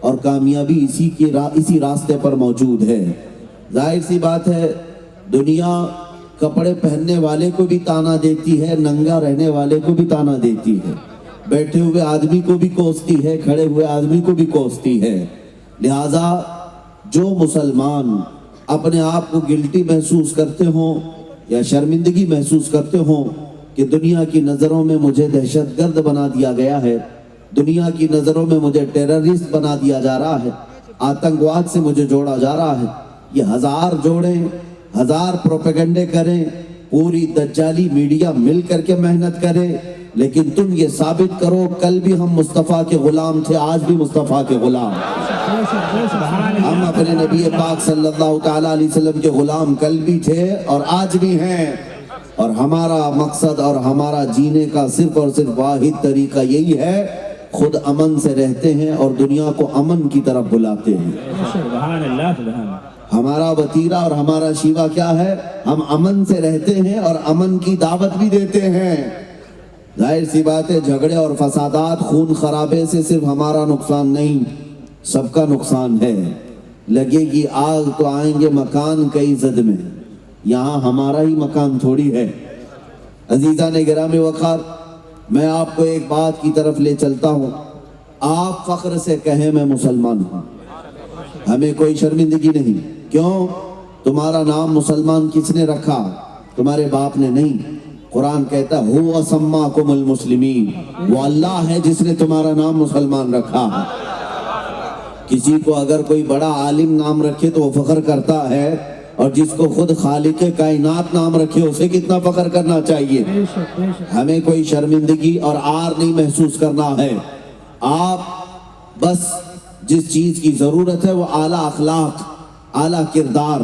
اور کامیابی اسی راستے پر موجود ہے۔ ظاہر سی بات ہے دنیا کپڑے پہننے والے کو بھی تانا دیتی ہے، ننگا رہنے والے کو بھی تانا دیتی ہے، بیٹھے ہوئے آدمی کو بھی کوستی ہے، کھڑے ہوئے آدمی کو بھی کوستی ہے۔ لہٰذا جو مسلمان اپنے آپ کو گلٹی محسوس کرتے ہوں یا شرمندگی محسوس کرتے ہوں کہ دنیا کی نظروں میں مجھے دہشت گرد بنا دیا گیا ہے، دنیا کی نظروں میں مجھے ٹیررسٹ بنا دیا جا رہا ہے، آتنکواد سے مجھے جوڑا جا رہا ہے، یہ ہزار جوڑیں، ہزار پروپیگنڈے کریں، پوری دجالی میڈیا مل کر کے محنت کرے، لیکن تم یہ ثابت کرو کل بھی ہم مصطفیٰ کے غلام تھے، آج بھی مصطفیٰ کے غلام، ہم اپنے نبی پاک صلی اللہ تعالیٰ علیہ وسلم کے غلام کل بھی تھے اور آج بھی ہیں، اور ہمارا مقصد اور ہمارا جینے کا صرف اور صرف واحد طریقہ یہی ہے، خود امن سے رہتے ہیں اور دنیا کو امن کی طرف بلاتے ہیں۔ سبحان اللہ سبحان اللہ۔ ہمارا وتیرہ اور ہمارا شیوا کیا ہے؟ ہم امن سے رہتے ہیں اور امن کی دعوت بھی دیتے ہیں۔ ظاہر سی بات ہے جھگڑے اور فسادات، خون خرابے سے صرف ہمارا نقصان نہیں، سب کا نقصان ہے۔ لگے گی آگ تو آئیں گے مکان کئی زد میں، یہاں ہمارا ہی مکان تھوڑی ہے۔ عزیزان گرامی وقار، میں آپ کو ایک بات کی طرف لے چلتا ہوں، آپ فخر سے کہیں میں مسلمان ہوں، ہمیں کوئی شرمندگی نہیں۔ کیوں؟ تمہارا نام مسلمان کس نے رکھا؟ تمہارے باپ نے نہیں۔ قرآن کہتا ہے هو سماکم المسلمین، وہ اللہ ہے جس نے تمہارا نام مسلمان رکھا۔ کسی کو اگر کوئی بڑا عالم نام رکھے تو وہ فخر کرتا ہے، اور جس کو خود خالق کائنات نام رکھے اسے کتنا فخر کرنا چاہیے۔ ہمیں کوئی شرمندگی اور عار نہیں محسوس کرنا ہے۔ آپ بس جس چیز کی ضرورت ہے وہ اعلیٰ اخلاق، اعلیٰ کردار،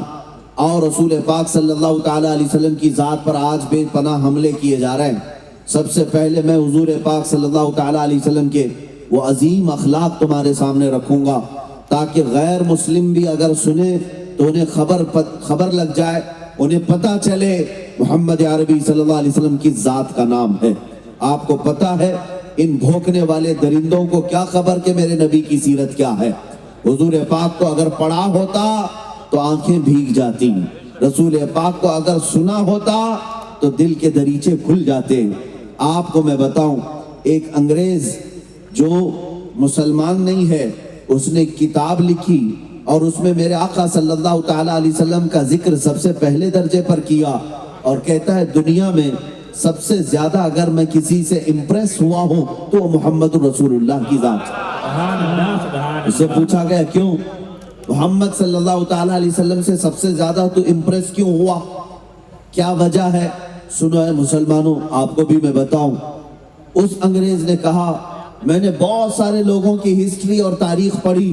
اور رسول پاک صلی اللہ تعالیٰ علیہ وسلم کی ذات پر آج بے پناہ حملے کیے جا رہے ہیں۔ سب سے پہلے میں حضور پاک صلی اللہ تعالیٰ علیہ وسلم کے وہ عظیم اخلاق تمہارے سامنے رکھوں گا، تاکہ غیر مسلم بھی اگر سنے تو انہیں خبر لگ جائے، انہیں پتہ چلے محمد عربی صلی اللہ علیہ وسلم کی ذات کا نام ہے۔ آپ کو پتہ ہے ان بھوکنے والے درندوں کو کیا خبر کہ میرے نبی کی سیرت کیا ہے؟ حضور پاک کو اگر پڑھا ہوتا تو آنکھیں بھیگ جاتی، رسول پاک کو اگر سنا ہوتا تو دل کے دریچے کھل جاتے۔ آپ کو میں بتاؤں، ایک انگریز جو مسلمان نہیں ہے، اس نے کتاب لکھی اور اس میں میرے آقا صلی اللہ تعالیٰ علیہ وسلم کا ذکر سب سے پہلے درجے پر کیا، اور کہتا ہے دنیا میں سب سے زیادہ اگر میں کسی سے امپریس ہوا ہوں تو وہ محمد رسول اللہ کی ذات ہے۔ اس سے پوچھا گیا کیوں؟ محمد صلی اللہ تعالیٰ علیہ وسلم سے سب سے زیادہ تو امپریس کیوں ہوا؟ کیا وجہ ہے؟ سنو اے مسلمانوں، آپ کو بھی میں بتاؤں۔ اس انگریز نے کہا میں نے بہت سارے لوگوں کی ہسٹری اور تاریخ پڑھی،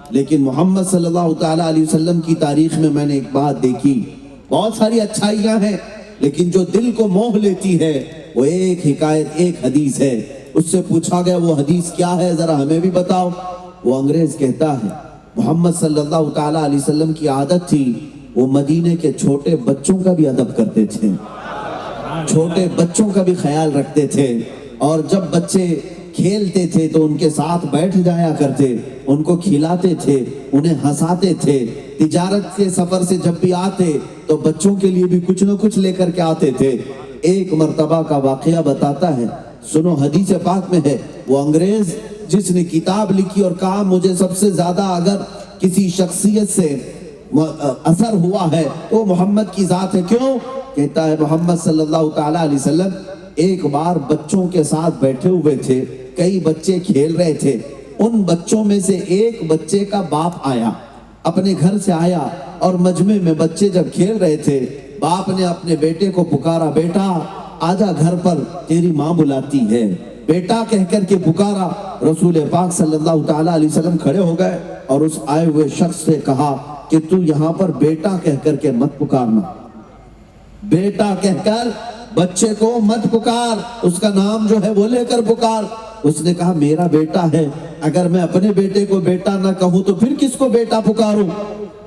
لیکن محمد صلی اللہ تعالیٰ علیہ وسلم کی تاریخ میں میں نے ایک بات دیکھی، بہت ساری اچھائیاں ہیں لیکن جو دل کو موہ لیتی ہے وہ ایک حکایت، ایک حدیث ہے۔ اس سے پوچھا گیا وہ حدیث کیا ہے، ذرا ہمیں بھی بتاؤ۔ وہ انگریز کہتا ہے محمد صلی اللہ تعالیٰ علیہ وسلم کی عادت تھی وہ مدینے کے چھوٹے بچوں کا بھی ادب کرتے تھے، چھوٹے بچوں کا بھی خیال رکھتے تھے، اور جب بچے کھیلتے تھے تو ان کے ساتھ بیٹھ جایا کرتے، ان کو کھلاتے تھے، انہیں ہنساتے تھے۔ تجارت کے سفر سے جب بھی آتے تو بچوں کے لیے بھی کچھ نہ کچھ لے کر کے آتے تھے۔ ایک مرتبہ کا واقعہ بتاتا ہے، سنو، حدیث پاک میں ہے، وہ انگریز جس نے کتاب لکھی اور کہا مجھے سب سے زیادہ اگر کسی شخصیت سے اثر ہوا ہے تو محمد کی ذات ہے۔ کیوں؟ کہتا ہے محمد صلی اللہ تعالیٰ علیہ وسلم ایک بار بچوں کے ساتھ بیٹھے ہوئے تھے، کئی بچے کھیل رہے تھے، ان بچوں میں سے ایک بچے کا باپ آیا، اپنے گھر سے آیا، اور مجمع میں بچے جب کھیل رہے تھے باپ نے اپنے بیٹے کو پکارا، بیٹا آجا گھر پر تیری ماں بلاتی ہے، بیٹا کہہ کر کے پکارا۔ رسول پاک صلی اللہ تعالیٰ علیہ وسلم کھڑے ہو گئے اور اس آئے ہوئے شخص سے کہا کہ تو یہاں پر بیٹا کہہ کر کے مت پکارنا، بیٹا کہہ کر بچے کو مت پکار، اس کا نام جو ہے وہ لے کر پکار۔ اس نے کہا میرا بیٹا ہے، اگر میں اپنے بیٹے کو بیٹا نہ کہوں تو پھر کس کو بیٹا پکاروں؟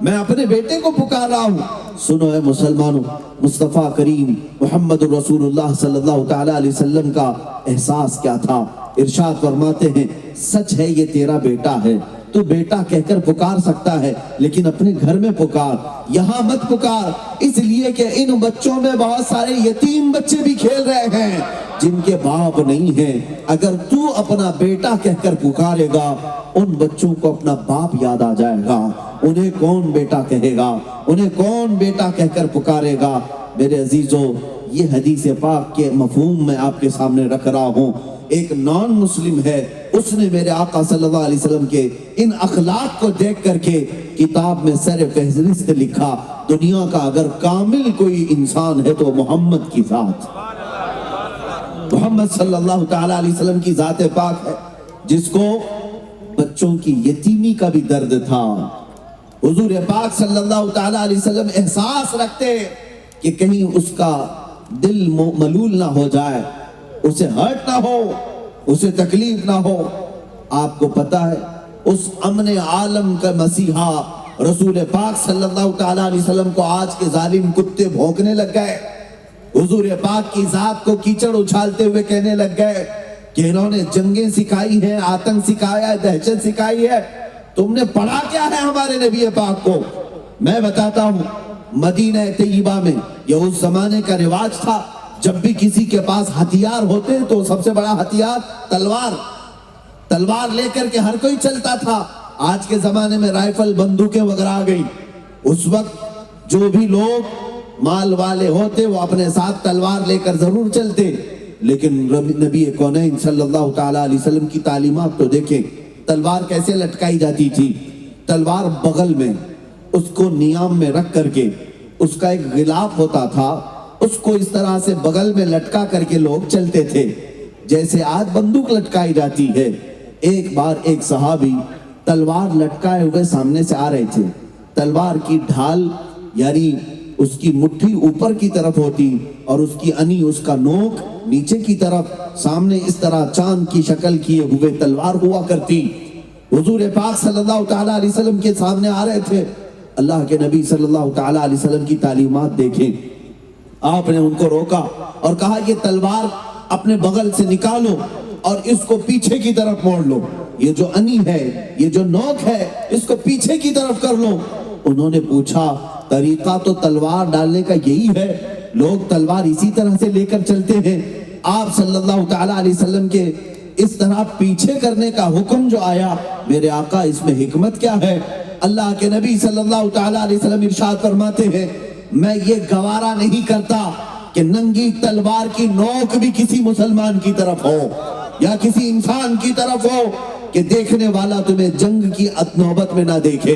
میں اپنے بیٹے کو پکار رہا ہوں۔ سنو اے مسلمانوں، مصطفیٰ کریم محمد رسول اللہ صلی اللہ تعالیٰ علیہ وسلم کا احساس کیا تھا؟ ارشاد فرماتے ہیں سچ ہے یہ تیرا بیٹا ہے، تو بیٹا کہہ کر پکار سکتا ہے، لیکن اپنے گھر میں پکار، یہاں مت پکار، اس لیے کہ ان بچوں میں بہت سارے یتیم بچے بھی کھیل رہے ہیں جن کے باپ نہیں ہیں۔ اگر تو اپنا بیٹا کہہ کر پکارے گا، ان بچوں کو اپنا باپ یاد آ جائے گا، انہیں کون بیٹا کہے گا، انہیں کون بیٹا کہہ کر پکارے گا۔ میرے عزیزو، یہ حدیث پاک کے مفہوم میں آپ کے سامنے رکھ رہا ہوں۔ ایک نان مسلم ہے، اس نے میرے آقا صلی اللہ علیہ وسلم کے ان اخلاق کو دیکھ کر کے کتاب میں سر فہرست لکھا، دنیا کا اگر کامل کوئی انسان ہے تو محمد کی ذات، محمد صلی اللہ تعالیٰ علیہ وسلم کی ذات پاک ہے، جس کو بچوں کی یتیمی کا بھی درد تھا۔ حضور پاک صلی اللہ تعالیٰ علیہ وسلم احساس رکھتے کہ کہیں اس کا دل ملول نہ ہو جائے، اسے ہرٹ نہ ہو، اسے تکلیف نہ ہو۔ آپ کو پتا ہے اس امن عالم کا مسیحا رسول پاک صلی اللہ تعالیٰ علیہ وسلم کو آج کے ظالم کتے بھونکنے لگ گئے، حضور پاک کی ذات کو کیچڑ اچھالتے ہوئے کہنے لگ گئے کہ انہوں نے جنگیں سکھائی ہیں، آتنک سکھایا ہے، دہشت سکھائی ہے، تم نے پڑھا کیا ہے ہمارے نبی پاک کو؟ میں بتاتا ہوں، مدینہ طیبہ میں یہ اس زمانے کا رواج تھا، جب بھی کسی کے پاس ہتھیار ہوتے تو سب سے بڑا ہتھیار تلوار لے کر کے ہر کوئی چلتا تھا۔ آج کے زمانے میں رائفل، بندوقیں وغیرہ آ گئی، اس وقت جو بھی لوگ مال والے ہوتے وہ اپنے ساتھ تلوار لے کر ضرور چلتے، لیکن نبی کونین صلی اللہ تعالیٰ علیہ وسلم کی تعلیمات تو دیکھیں، تلوار کیسے لٹکائی جاتی تھی، تلوار بغل میں، اس کو نیام میں رکھ کر کے، اس کا ایک غلاف ہوتا تھا، اس کو اس طرح سے بغل میں لٹکا کر کے لوگ چلتے تھے جیسے آج بندوق لٹکائی جاتی ہے۔ ایک بار ایک صحابی تلوار لٹکائے ہوئے سامنے سے آ رہے تھے، تلوار کی ڈھال یعنی اس کی مٹھی اوپر کی طرف ہوتی اور اس کی انی، اس کا نوک نیچے کی طرف، سامنے اس طرح چاند کی شکل کیے ہوئے تلوار ہوا کرتی۔ حضور پاک صلی اللہ تعالیٰ علیہ وسلم کے سامنے آ رہے تھے، اللہ کے نبی صلی اللہ تعالیٰ علیہ وسلم کی تعلیمات دیکھیں، آپ نے ان کو روکا اور کہا یہ تلوار اپنے بغل سے نکالو اور اس کو پیچھے کی طرف موڑ لو، یہ جو انی ہے، یہ جو نوک ہے، اس کو پیچھے کی طرف کر لو۔ انہوں نے پوچھا طریقہ تو تلوار ڈالنے کا یہی ہے، لوگ تلوار اسی طرح سے لے کر چلتے ہیں، آپ صلی اللہ تعالیٰ علیہ وسلم کے اس طرح پیچھے کرنے کا حکم جو آیا، میرے آقا اس میں حکمت کیا ہے؟ اللہ کے نبی صلی اللہ تعالیٰ علیہ وسلم ارشاد فرماتے ہیں، میں یہ گوارا نہیں کرتا کہ ننگی تلوار کی نوک بھی کسی مسلمان کی طرف ہو یا کسی انسان کی طرف ہو کہ دیکھنے والا تمہیں جنگ کی نوبت میں نہ دیکھے،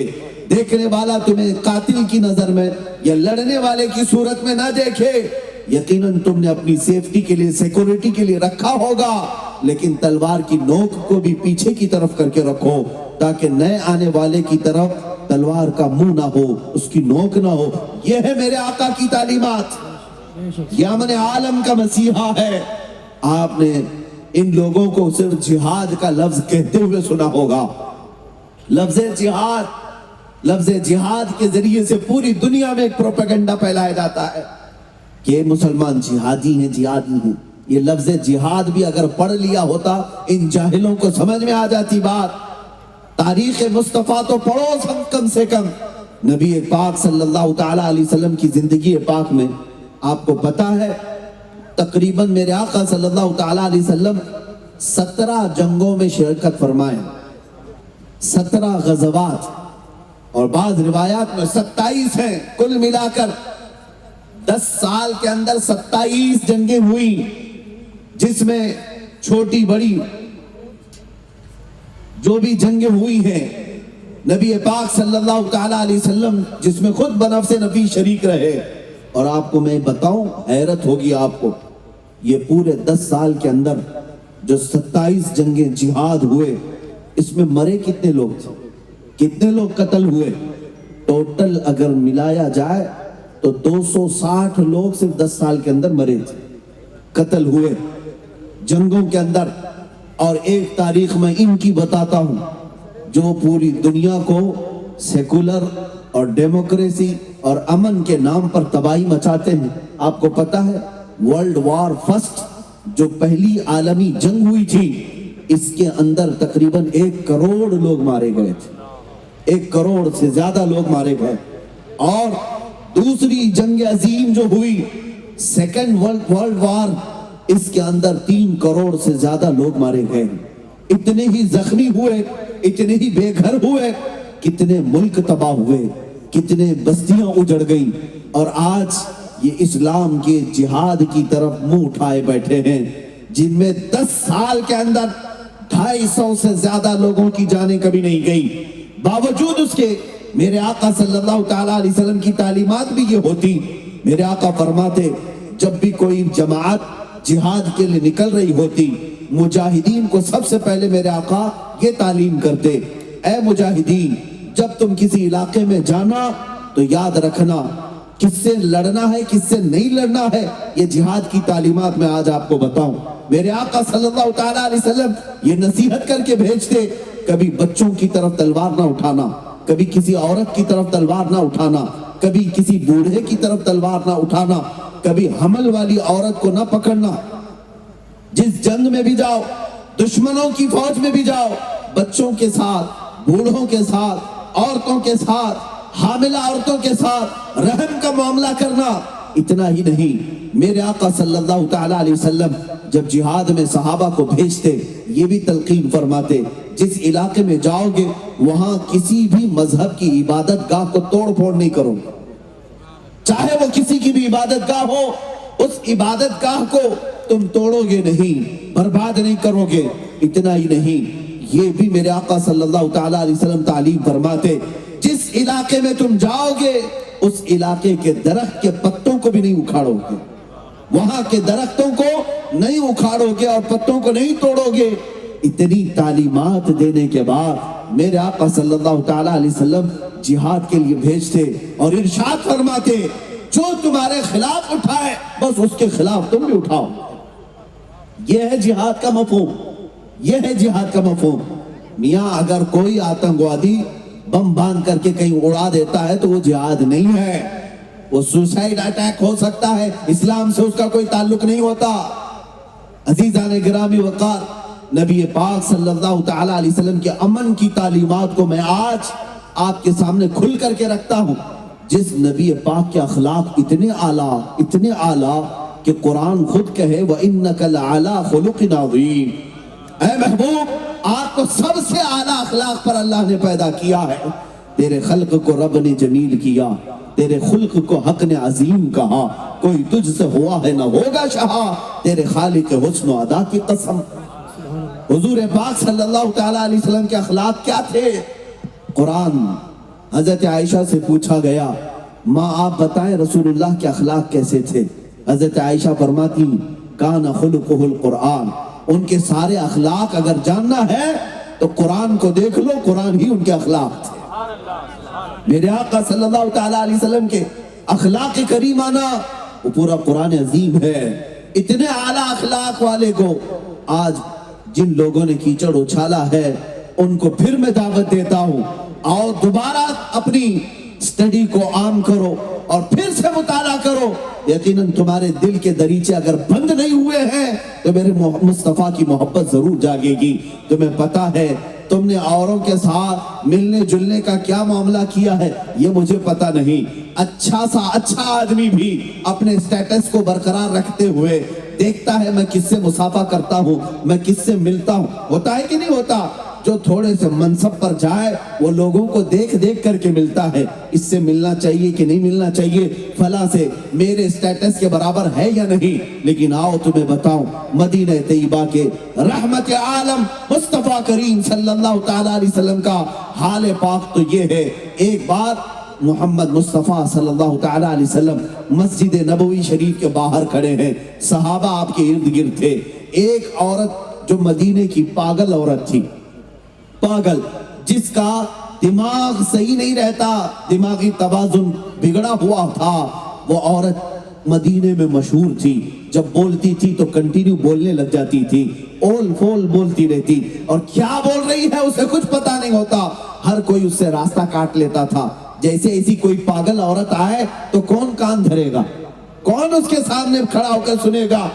دیکھنے والا تمہیں قاتل کی نظر میں یا لڑنے والے کی صورت میں نہ دیکھے۔ یقیناً تم نے اپنی سیفٹی کے لیے، سیکورٹی کے لیے رکھا ہوگا، لیکن تلوار کی نوک کو بھی پیچھے کی طرف کر کے رکھو تاکہ نئے آنے والے کی طرف تلوار کا منہ نہ ہو، اس کی نوک نہ ہو۔ یہ ہے میرے آقا کی تعلیمات، یہ امن عالم کا مسیحا ہے۔ آپ نے ان لوگوں کو صرف جہاد کا لفظ کہتے ہوئے سنا ہوگا، لفظ جہاد کے ذریعے سے پوری دنیا میں ایک پروپیگنڈا پھیلایا جاتا ہے کہ یہ مسلمان جہادی ہیں، جہادی ہیں۔ یہ لفظ جہاد بھی اگر پڑھ لیا ہوتا ان جاہلوں کو سمجھ میں آ جاتی بات۔ تاریخ مصطفیٰ تو پڑھو کم سے کم، نبی پاک صلی اللہ تعالیٰ علیہ وسلم کی زندگی پاک میں آپ کو پتا ہے تقریباً میرے آقا صلی اللہ تعالیٰ علیہ وسلم 17 جنگوں میں شرکت فرمائے، 17 غزوات، اور بعض روایات میں 27 ہیں، کل ملا کر 10 سال کے اندر 27 جنگیں ہوئی، جس میں چھوٹی بڑی جو بھی جنگیں ہوئی ہیں نبی پاک صلی اللہ تعالیٰ علیہ وسلم جس میں خود بنفس نبی شریک رہے۔ اور آپ کو میں بتاؤں، حیرت ہوگی آپ کو، یہ پورے 10 سال کے اندر جو 27 جنگیں جہاد ہوئے، اس میں مرے کتنے لوگ تھے، کتنے لوگ قتل ہوئے؟ ٹوٹل اگر ملایا جائے تو 260 لوگ صرف 10 سال کے اندر مرے تھے، قتل ہوئے جنگوں کے اندر۔ اور ایک تاریخ میں ان کی بتاتا ہوں جو پوری دنیا کو سیکولر اور ڈیموکریسی اور امن کے نام پر تباہی مچاتے ہیں۔ آپ کو پتا ہے ورلڈ وار فرسٹ جو پہلی عالمی جنگ ہوئی تھی، اس کے اندر تقریباً 1 کروڑ لوگ مارے گئے تھے، 1 کروڑ سے زیادہ لوگ مارے گئے۔ اور دوسری جنگ عظیم جو ہوئی، سیکنڈ ورلڈ وار، اس کے اندر 3 کروڑ سے زیادہ لوگ مارے گئے، اتنے ہی زخمی ہوئے، اتنے ہی بے گھر ہوئے، کتنے ملک تباہ ہوئے، کتنے بستیاں اجڑ گئیں۔ اور آج یہ اسلام کے جہاد کی طرف منہ اٹھائے بیٹھے ہیں، جن میں 10 سال کے اندر 250 سے زیادہ لوگوں کی جانیں کبھی نہیں گئی۔ باوجود اس کے میرے آقا صلی اللہ تعالیٰ علیہ وسلم کی تعلیمات بھی یہ ہوتی۔ میرے آقا فرماتے جب بھی کوئی جماعت جہاد کے لیے نکل رہی ہوتی، مجاہدین کو سب سے پہلے میرے آقا یہ تعلیم کرتے، اے مجاہدین جب تم کسی علاقے میں جانا تو یاد رکھنا کس سے لڑنا ہے کس سے نہیں لڑنا ہے، یہ جہاد کی تعلیمات میں آج آپ کو بتاؤں۔ میرے آقا صلی اللہ تعالیٰ علیہ وسلم یہ نصیحت کر کے بھیجتے، کبھی بچوں کی طرف تلوار نہ اٹھانا، کبھی کسی عورت کی طرف تلوار نہ اٹھانا، کبھی کسی بوڑھے کی طرف تلوار نہ اٹھانا، کبھی حمل والی عورت کو نہ پکڑنا۔ جس جنگ میں بھی جاؤ، دشمنوں کی فوج میں بھی جاؤ، بچوں کے ساتھ، بوڑھوں کے ساتھ، عورتوں کے ساتھ، حاملہ عورتوں کے ساتھ رحم کا معاملہ کرنا۔ اتنا ہی نہیں، میرے آقا صلی اللہ تعالیٰ علیہ وسلم جب جہاد میں صحابہ کو بھیجتے، یہ بھی تلقین فرماتے، جس علاقے میں جاؤ گے وہاں کسی بھی مذہب کی عبادت گاہ کو توڑ پھوڑ نہیں کرو، چاہے وہ کسی کی بھی عبادت گاہ ہو، اس عبادت گاہ کو تم توڑو گے نہیں، برباد نہیں کرو گے۔ اتنا ہی نہیں، یہ بھی میرے آقا صلی اللہ تعالیٰ علیہ وسلم تعلیم فرماتے، جس علاقے میں تم جاؤ گے اس علاقے کے درخت کے پتوں کو بھی نہیں اکھاڑو گے، وہاں کے درختوں کو نہیں اکھاڑو گے اور پتوں کو نہیں توڑو گے۔ اتنی تعلیمات دینے کے بعد میرے آقا صلی اللہ تعالیٰ علیہ وسلم جہاد کے لیے بھیجتے اور ارشاد فرماتے، جو تمہارے خلاف اٹھائے بس اس کے خلاف تم بھی اٹھاؤ۔ یہ ہے جہاد کا مفہوم، یہ ہے جہاد کا مفہوم۔ میاں اگر کوئی آتنکوادی بم باندھ کر کے کہیں اڑا دیتا ہے تو وہ جہاد نہیں ہے، وہ سوسائیڈ اٹیک ہو سکتا ہے، اسلام سے اس کا کوئی تعلق نہیں ہوتا۔ عزیزان گرامی وقار، نبی پاک صلی اللہ تعالیٰ علیہ وسلم کے امن کی تعلیمات کو میں آج آپ کے سامنے کھل کر کے رکھتا ہوں۔ جس نبی پاک کے اخلاق اتنے اعلیٰ کہ قرآن خود کہے وَإِنَّكَ لَعَلَىٰ خُلُقٍ عَظِيمٍ، اے محبوب آپ کو سب سے اعلیٰ اخلاق پر اللہ نے پیدا کیا ہے۔ تیرے خلق کو رب نے جمیل کیا، تیرے خلق کو حق نے عظیم کہا، کوئی تجھ سے ہوا ہے نہ ہوگا شہا، تیرے خالق حسن و ادا کی قسم۔ حضور پاک صلی اللہ تعالیٰ علیہ وسلم کے اخلاق کیا تھے؟ قرآن حضرت عائشہ سے پوچھا گیا، ماں آپ بتائیں رسول اللہ کے اخلاق کیسے تھے؟ حضرت عائشہ فرماتی کان خلقہ القرآن، ان کے سارے اخلاق اگر جاننا ہے تو قرآن کو دیکھ لو، قرآن ہی ان کے اخلاق تھے۔ میرے آقا صلی اللہ تعالیٰ علیہ وسلم کے اخلاق کریمانہ وہ پورا قرآن عظیم ہے۔ اتنے اعلیٰ اخلاق والے کو آج جن لوگوں نے کیچڑ اچھالا ہے ان کو پھر میں دعوت دیتا ہوں، آؤ دوبارہ اپنی سٹڈی کو عام کرو اور پھر سے مطالعہ کرو۔ یقیناً تمہارے دل کے دریچے اگر بند نہیں ہوئے ہیں تو میرے مصطفیٰ کی محبت ضرور جاگے گی۔ تمہیں پتا ہے تم نے اوروں کے ساتھ ملنے جلنے کا کیا معاملہ کیا ہے یہ مجھے پتا نہیں۔ اچھا آدمی بھی اپنے سٹیٹس کو برقرار رکھتے ہوئے دیکھتا ہے میں کس سے مصافحہ کرتا ہوں، میں کس سے ملتا ہوں، ہوتا ہے کہ نہیں ہوتا؟ جو تھوڑے سے منصب پر جائے وہ لوگوں کو دیکھ دیکھ کر کے ملتا ہے، اس سے ملنا چاہیے کہ نہیں ملنا چاہیے، فلاں سے میرے سٹیٹس کے برابر ہے یا نہیں۔ لیکن آؤ تمہیں بتاؤں، مدینہ طیبہ کے رحمت عالم مصطفیٰ کریم صلی اللہ تعالیٰ علیہ وسلم کا حال پاک تو یہ ہے۔ ایک بار محمد مصطفیٰ صلی اللہ تعالیٰ علیہ وسلم مسجد نبوی شریف کے باہر کھڑے ہیں، صحابہ آپ کے ارد گرد تھے۔ ایک عورت جو مدینے کی پاگل عورت تھی، پاگل جس کا دماغ صحیح نہیں رہتا، دماغی توازن بگڑا ہوا تھا، وہ عورت مدینے میں مشہور تھی۔ جب بولتی تھی تو کنٹینیو بولنے لگ جاتی تھی، اول فول بولتی رہتی، اور کیا بول رہی ہے اسے کچھ پتا نہیں ہوتا، ہر کوئی اس سے راستہ کاٹ لیتا تھا۔ جیسے ایسی کوئی پاگل عورت آئے تو کون کان دھرے گا، کون اس کے سامنے کھڑا ہو کر سنے گا؟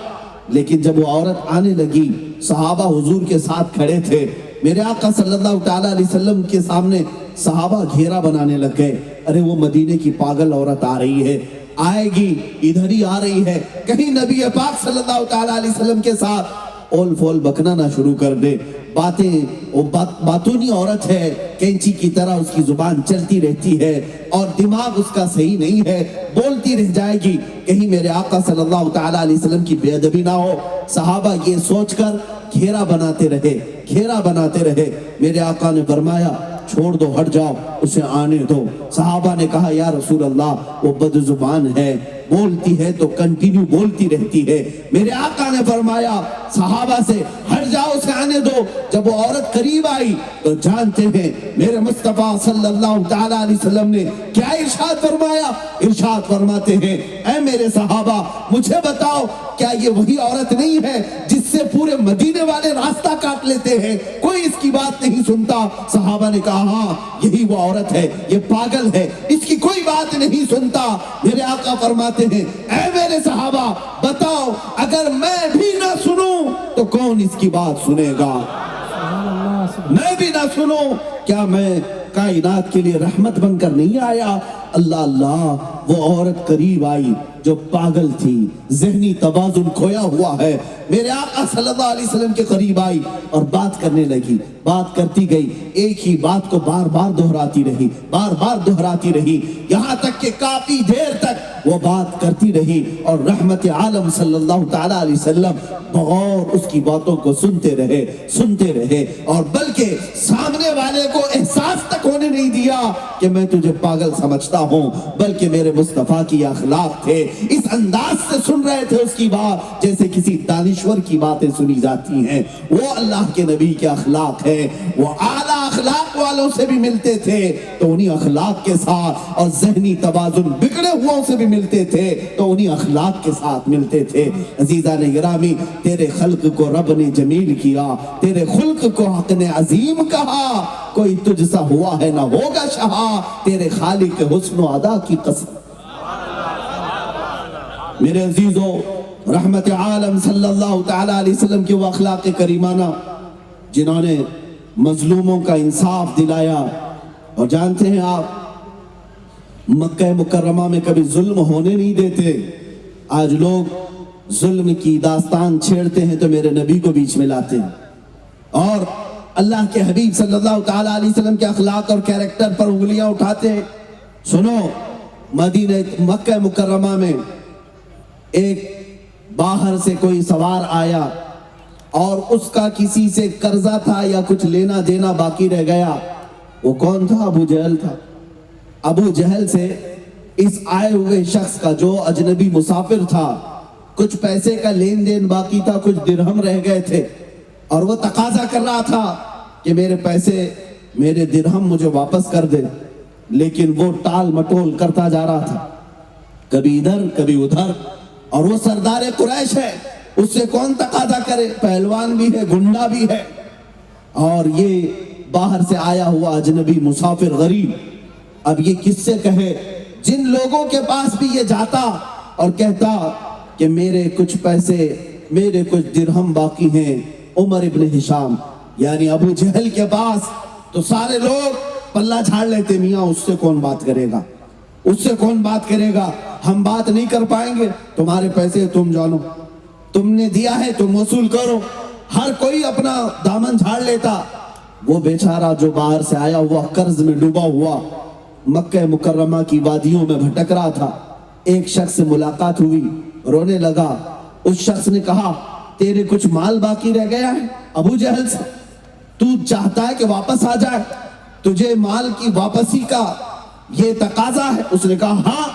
لیکن جب وہ عورت آنے لگی صحابہ حضور کے ساتھ کھڑے تھے، میرے آقا صلی اللہ تعالیٰ علیہ وسلم کے سامنے صحابہ گھیرا بنانے لگ گئے، ارے وہ مدینے کی پاگل عورت آ رہی ہے، آئے گی ادھر ہی آ رہی ہے، کہیں نبی پاک صلی اللہ تعالیٰ علیہ وسلم کے ساتھ اول فول بکنا نہ شروع کر دے۔ باتونی عورت ہے، کینچی کی طرح اس کی زبان چلتی رہتی ہے اور دماغ اس کا صحیح نہیں ہے، بولتی رہ جائے گی، کہیں میرے آقا صلی اللہ تعالیٰ علیہ وسلم کی بے ادبی نہ ہو۔ صحابہ یہ سوچ کر گھیرا بناتے رہے، میرے آقا نے فرمایا چھوڑ دو، ہٹ جاؤ، اسے آنے دو۔ صحابہ نے کہا یا رسول اللہ وہ بد زبان ہے، بولتی ہے تو کنٹینیو بولتی رہتی ہے۔ میرے آقا نے فرمایا صحابہ سے ہٹ جاؤ، اسے آنے دو۔ جب وہ عورت قریب آئی تو جانتے ہیں میرے مصطفیٰ صلی اللہ تعالیٰ علیہ وسلم نے کیا ارشاد فرمایا؟ ارشاد فرماتے ہیں اے میرے صحابہ مجھے بتاؤ کیا یہ وہی عورت نہیں ہے جس سے پورے مدینے والے راستہ کاٹ لیتے ہیں، کوئی اس کی بات نہیں سنتا؟ صحابہ نے کہا ہاں یہی وہ عورت ہے، یہ پاگل ہے، اس کی کوئی بات نہیں سنتا۔ میرے آقا فرماتے ہیں اے میرے صحابہ بتاؤ اگر میں بھی نہ سنوں تو کون اس کی بات سنے گا؟ میں بھی نہ سنوں، کیا میں کائنات کے لیے رحمت بن کر نہیں آیا؟ اللہ اللہ، وہ عورت قریب آئی جو پاگل تھی، ذہنی توازن کھویا ہوا ہے، میرے آقا صلی اللہ علیہ وسلم کے قریب آئی اور بات کرنے لگی، بات کرتی گئی، ایک ہی بات کو بار بار دہراتی رہی، یہاں تک کہ کافی دیر تک وہ بات کرتی رہی اور رحمت عالم صلی اللہ تعالیٰ علیہ وسلم بغور اس کی باتوں کو سنتے رہے اور بلکہ سامنے والے کو احساس تک ہونے نہیں دیا کہ میں تجھے پاگل سمجھتا ہوں، بلکہ میرے مصطفیٰ کی اخلاق تھے، اس انداز سے سن رہے تھے اس کی بات جیسے کسی دانشور کی باتیں سنی جاتی ہیں۔ وہ اللہ کے نبی کے اخلاق ہے، وہ اعلیٰ اخلاق والوں سے بھی ملتے تھے تو انہی اخلاق کے ساتھ، اور ذہنی توازن بگڑے ہوا سے بھی ملتے تھے تو انہی اخلاق کے ساتھ ملتے تھے۔ عزیزان گرامی، تیرے خلق کو رب نے جمیل کیا، تیرے خلق کو حق نے عظیم کہا، کوئی تجھ سا ہوا ہے نہ ہوگا شہا، تیرے خالق حسن و ادا کی قسم۔ میرے عزیزو، رحمت عالم صلی اللہ تعالیٰ علیہ وسلم کی وہ اخلاق کریمانہ جنہوں نے مظلوموں کا انصاف دلایا، اور جانتے ہیں آپ مکہ مکرمہ میں کبھی ظلم ہونے نہیں دیتے۔ آج لوگ ظلم کی داستان چھیڑتے ہیں تو میرے نبی کو بیچ میں لاتے ہیں اور اللہ کے حبیب صلی اللہ تعالیٰ علیہ وسلم کے اخلاق اور کیریکٹر پر انگلیاں اٹھاتے ہیں۔ سنو، مکہ مکرمہ میں ایک باہر سے کوئی سوار آیا اور اس کا کسی سے قرضہ تھا یا کچھ لینا دینا باقی رہ گیا۔ وہ کون تھا؟ ابو جہل تھا۔ ابو جہل سے اس آئے ہوئے شخص کا جو اجنبی مسافر تھا کچھ پیسے کا لین دین باقی تھا، کچھ درہم رہ گئے تھے اور وہ تقاضا کر رہا تھا کہ میرے پیسے، میرے درہم مجھے واپس کر دے، لیکن وہ ٹال مٹول کرتا جا رہا تھا، کبھی ادھر کبھی ادھر، اور وہ سردار قریش ہے، اس سے کون تقاضا کرے؟ پہلوان بھی ہے، گنڈا بھی ہے، اور یہ باہر سے آیا ہوا اجنبی مسافر غریب۔ اب یہ کس سے کہے؟ جن لوگوں کے پاس بھی یہ جاتا اور کہتا کہ میرے کچھ پیسے، میرے کچھ درہم باقی ہیں، عمر ابن ہشام یعنی ابو جہل کے پاس، تو سارے لوگ پلہ جھاڑ لیتے، میاں اس سے کون بات کرے گا، اس سے کون بات کرے گا، ہم بات نہیں کر پائیں گے، تمہارے پیسے تم جانو، تم نے دیا ہے تم وصول کرو۔ ہر کوئی اپنا دامن جھاڑ لیتا۔ وہ بیچارہ جو باہر سے آیا ہوا قرض میں ڈوبا ہوا مکہ مکرمہ کی وادیوں میں بھٹک رہا تھا، ایک شخص سے ملاقات ہوئی، رونے لگا۔ اس شخص نے کہا تیرے کچھ مال باقی رہ گیا ہے ابو جہل سے، تو چاہتا ہے کہ واپس آ جائے، تجھے مال کی واپسی کا یہ تقاضا ہے؟ اس نے کہا ہاں۔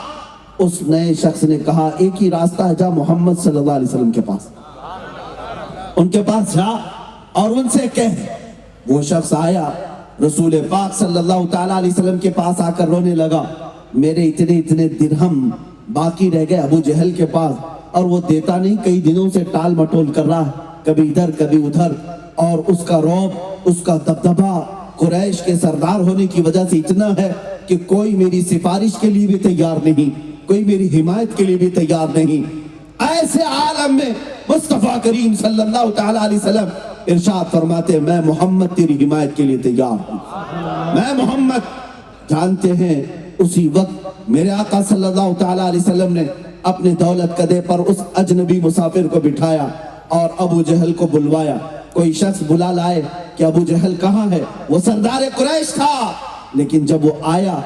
اس نئے شخص نے کہا ایک ہی راستہ ہے، جا محمد صلی اللہ علیہ وسلم کے پاس، ان کے پاس جا اور ان سے کہہ۔ وہ شخص آیا، رسول پاک صلی اللہ تعالیٰ علیہ وسلم کے پاس آ کر رونے لگا، میرے اتنے درہم باقی رہ گئے ابو جہل کے پاس، اور وہ دیتا نہیں، کئی دنوں سے ٹال مٹول کر رہا ہے، کبھی ادھر کبھی ادھر، اور اس کا رعب، اس کا دبدبہ قریش کے سردار ہونے کی وجہ سے اتنا ہے کہ کوئی میری سفارش کے لیے بھی تیار نہیں، کوئی میری حمایت کے لیے بھی تیار نہیں۔ ایسے عالم میں مصطفیٰ کریم صلی اللہ تعالی علیہ وسلم ارشاد فرماتے ہیں میں محمد تیری حمایت کے لیے تیار ہوں، میں محمد۔ جانتے ہیں اسی وقت میرے آقا صلی اللہ تعالی علیہ وسلم نے اپنے دولت کدے پر اس اجنبی مسافر کو بٹھایا اور ابو جہل کو بلوایا۔ کوئی شخص بلا لائے کہ ابو جہل کہاں ہے؟ وہ سردار قریش تھا، لیکن جب وہ آیا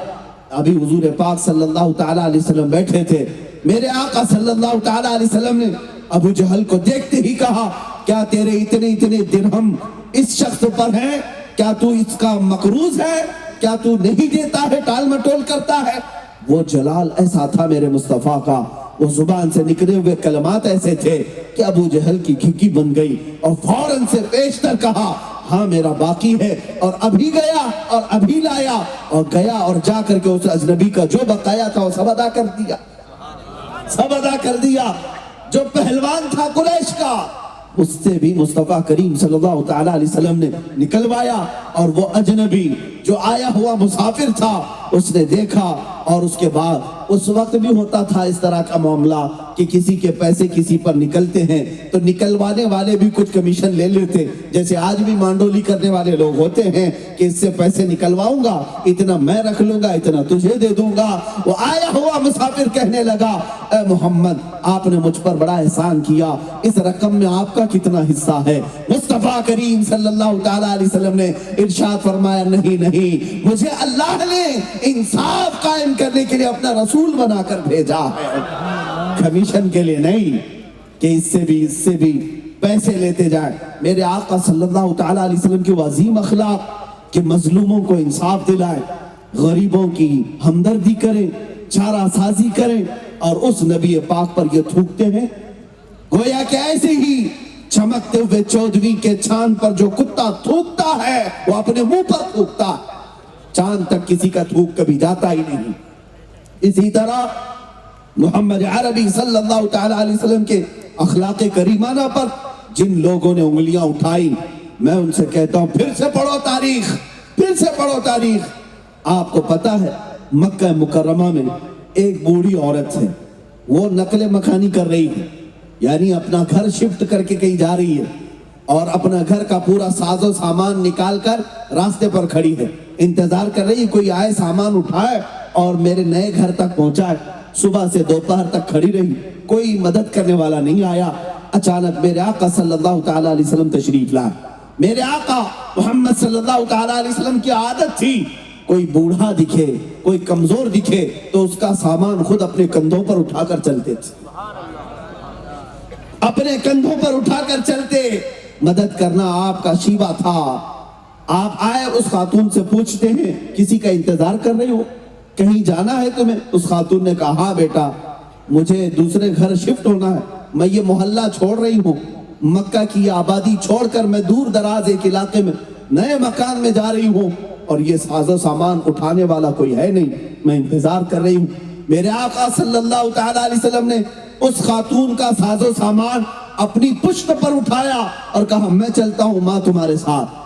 ابھی حضور پاک صلی اللہ تعالی علیہ وسلم بیٹھے تھے، میرے آقا صلی اللہ تعالی علیہ وسلم نے ابو جہل کو دیکھتے ہی کہا کیا تیرے اتنے درہم اس شخص پر ہیں؟ کیا تو اس کا مقروض ہے؟ کیا تو نہیں دیتا ہے، ٹال مٹول کرتا ہے؟ وہ جلال ایسا تھا میرے مصطفیٰ کا، وہ زبان سے نکلے ہوئے کلمات ایسے تھے کہ ابو جہل کی کھکی بن گئی اور فوراً سے پیشتر کہا ہاں میرا باقی ہے، اور ابھی گیا اور ابھی لایا، اور گیا اور جا کر کے اس اجنبی کا جو بقایا تھا وہ سب ادا کر دیا، سب ادا کر دیا۔ جو پہلوان تھا قریش کا اس سے بھی مصطفیٰ کریم صلی اللہ تعالی علیہ وسلم نے نکلوایا، اور وہ اجنبی جو آیا ہوا مسافر تھا اس نے دیکھا، اور اس کے بعد اس وقت بھی ہوتا تھا اس طرح کا معاملہ کہ کسی کے پیسے کسی پر نکلتے ہیں تو نکلوانے والے بھی کچھ کمیشن لے لیتے، جیسے آج بھی مانڈولی کرنے والے لوگ ہوتے ہیں کہ اس سے پیسے نکلواؤں گا، اتنا میں رکھ لوں گا، اتنا تجھے دے دوں گا۔ وہ آیا ہوا مسافر کہنے لگا اے محمد آپ نے مجھ پر بڑا احسان کیا، اس رقم میں آپ کا کتنا حصہ ہے؟ مصطفیٰ کریم صلی اللہ تعالی علیہ وسلم نے ارشاد فرمایا نہیں نہیں، مجھے اللہ نے انصاف قائم کرنے کے لیے اپنا رسول بنا کر بھیجا ہے، کمیشن کے لیے نہیں کہ اس سے بھی پیسے لیتے جائیں۔ میرے آقا صلی اللہ تعالی علیہ وسلم کی عظیم اخلاق کہ مظلوموں کو انصاف دلائیں، غریبوں کی ہمدردی کریں، چارہ سازی کریں، اور اس نبی پاک پر یہ تھوکتے ہیں گویا کہ ایسے ہی چمکتے ہوئے چودھویں کے چاند پر جو کتا تھوکتا ہے وہ اپنے منہ پر تھوکتا ہے، چاند تک کسی کا تھوک کبھی جاتا ہی نہیں۔ اسی طرح محمد عربی صلی اللہ تعالی علیہ وسلم کے اخلاق کریمانہ پر جن لوگوں نے انگلیاں اٹھائی میں ان سے کہتا ہوں پھر سے پڑھو تاریخ، پھر سے پڑھو تاریخ۔ آپ کو پتا ہے مکہ مکرمہ میں ایک بوڑھی عورت ہے، وہ نقل مکانی کر رہی ہے، یعنی اپنا گھر شفٹ کر کے کہیں جا رہی ہے، اور اپنا گھر کا پورا ساز و سامان نکال کر راستے پر کھڑی ہے، انتظار کر رہی ہے کوئی آئے سامان اٹھائے اور میرے نئے گھر تک پہنچائے۔ صبح سے دوپہر تک کھڑی رہی، کوئی مدد کرنے والا نہیں آیا۔ اچانک میرے آقا صلی اللہ تعالی علیہ وسلم تشریف لائے۔ میرے آقا محمد صلی اللہ تعالی علیہ وسلم کی عادت تھی کوئی بوڑھا دکھے، کوئی کمزور دکھے تو اس کا سامان خود اپنے کندھوں پر اٹھا کر چلتے تھے، اپنے کندھوں پر اٹھا کر چلتے۔ مدد کرنا آپ کا شیوا تھا۔ آپ آئے اس خاتون سے پوچھتے ہیں کسی کا انتظار کر رہے ہو، کہیں جانا ہے تمہیں؟ اس خاتون نے کہا ہاں بیٹا مجھے دوسرے گھر شفٹ ہونا ہے، میں یہ محلہ چھوڑ رہی ہوں، مکہ کی آبادی چھوڑ کر میں دور دراز ایک علاقے میں نئے مکان میں جا رہی ہوں، اور یہ ساز و سامان اٹھانے والا کوئی ہے نہیں، میں انتظار کر رہی ہوں۔ میرے آقا صلی اللہ تعالی علیہ وسلم نے اس خاتون کا ساز و سامان اپنی پشت پر اٹھایا اور کہا میں چلتا ہوں ماں تمہارے ساتھ۔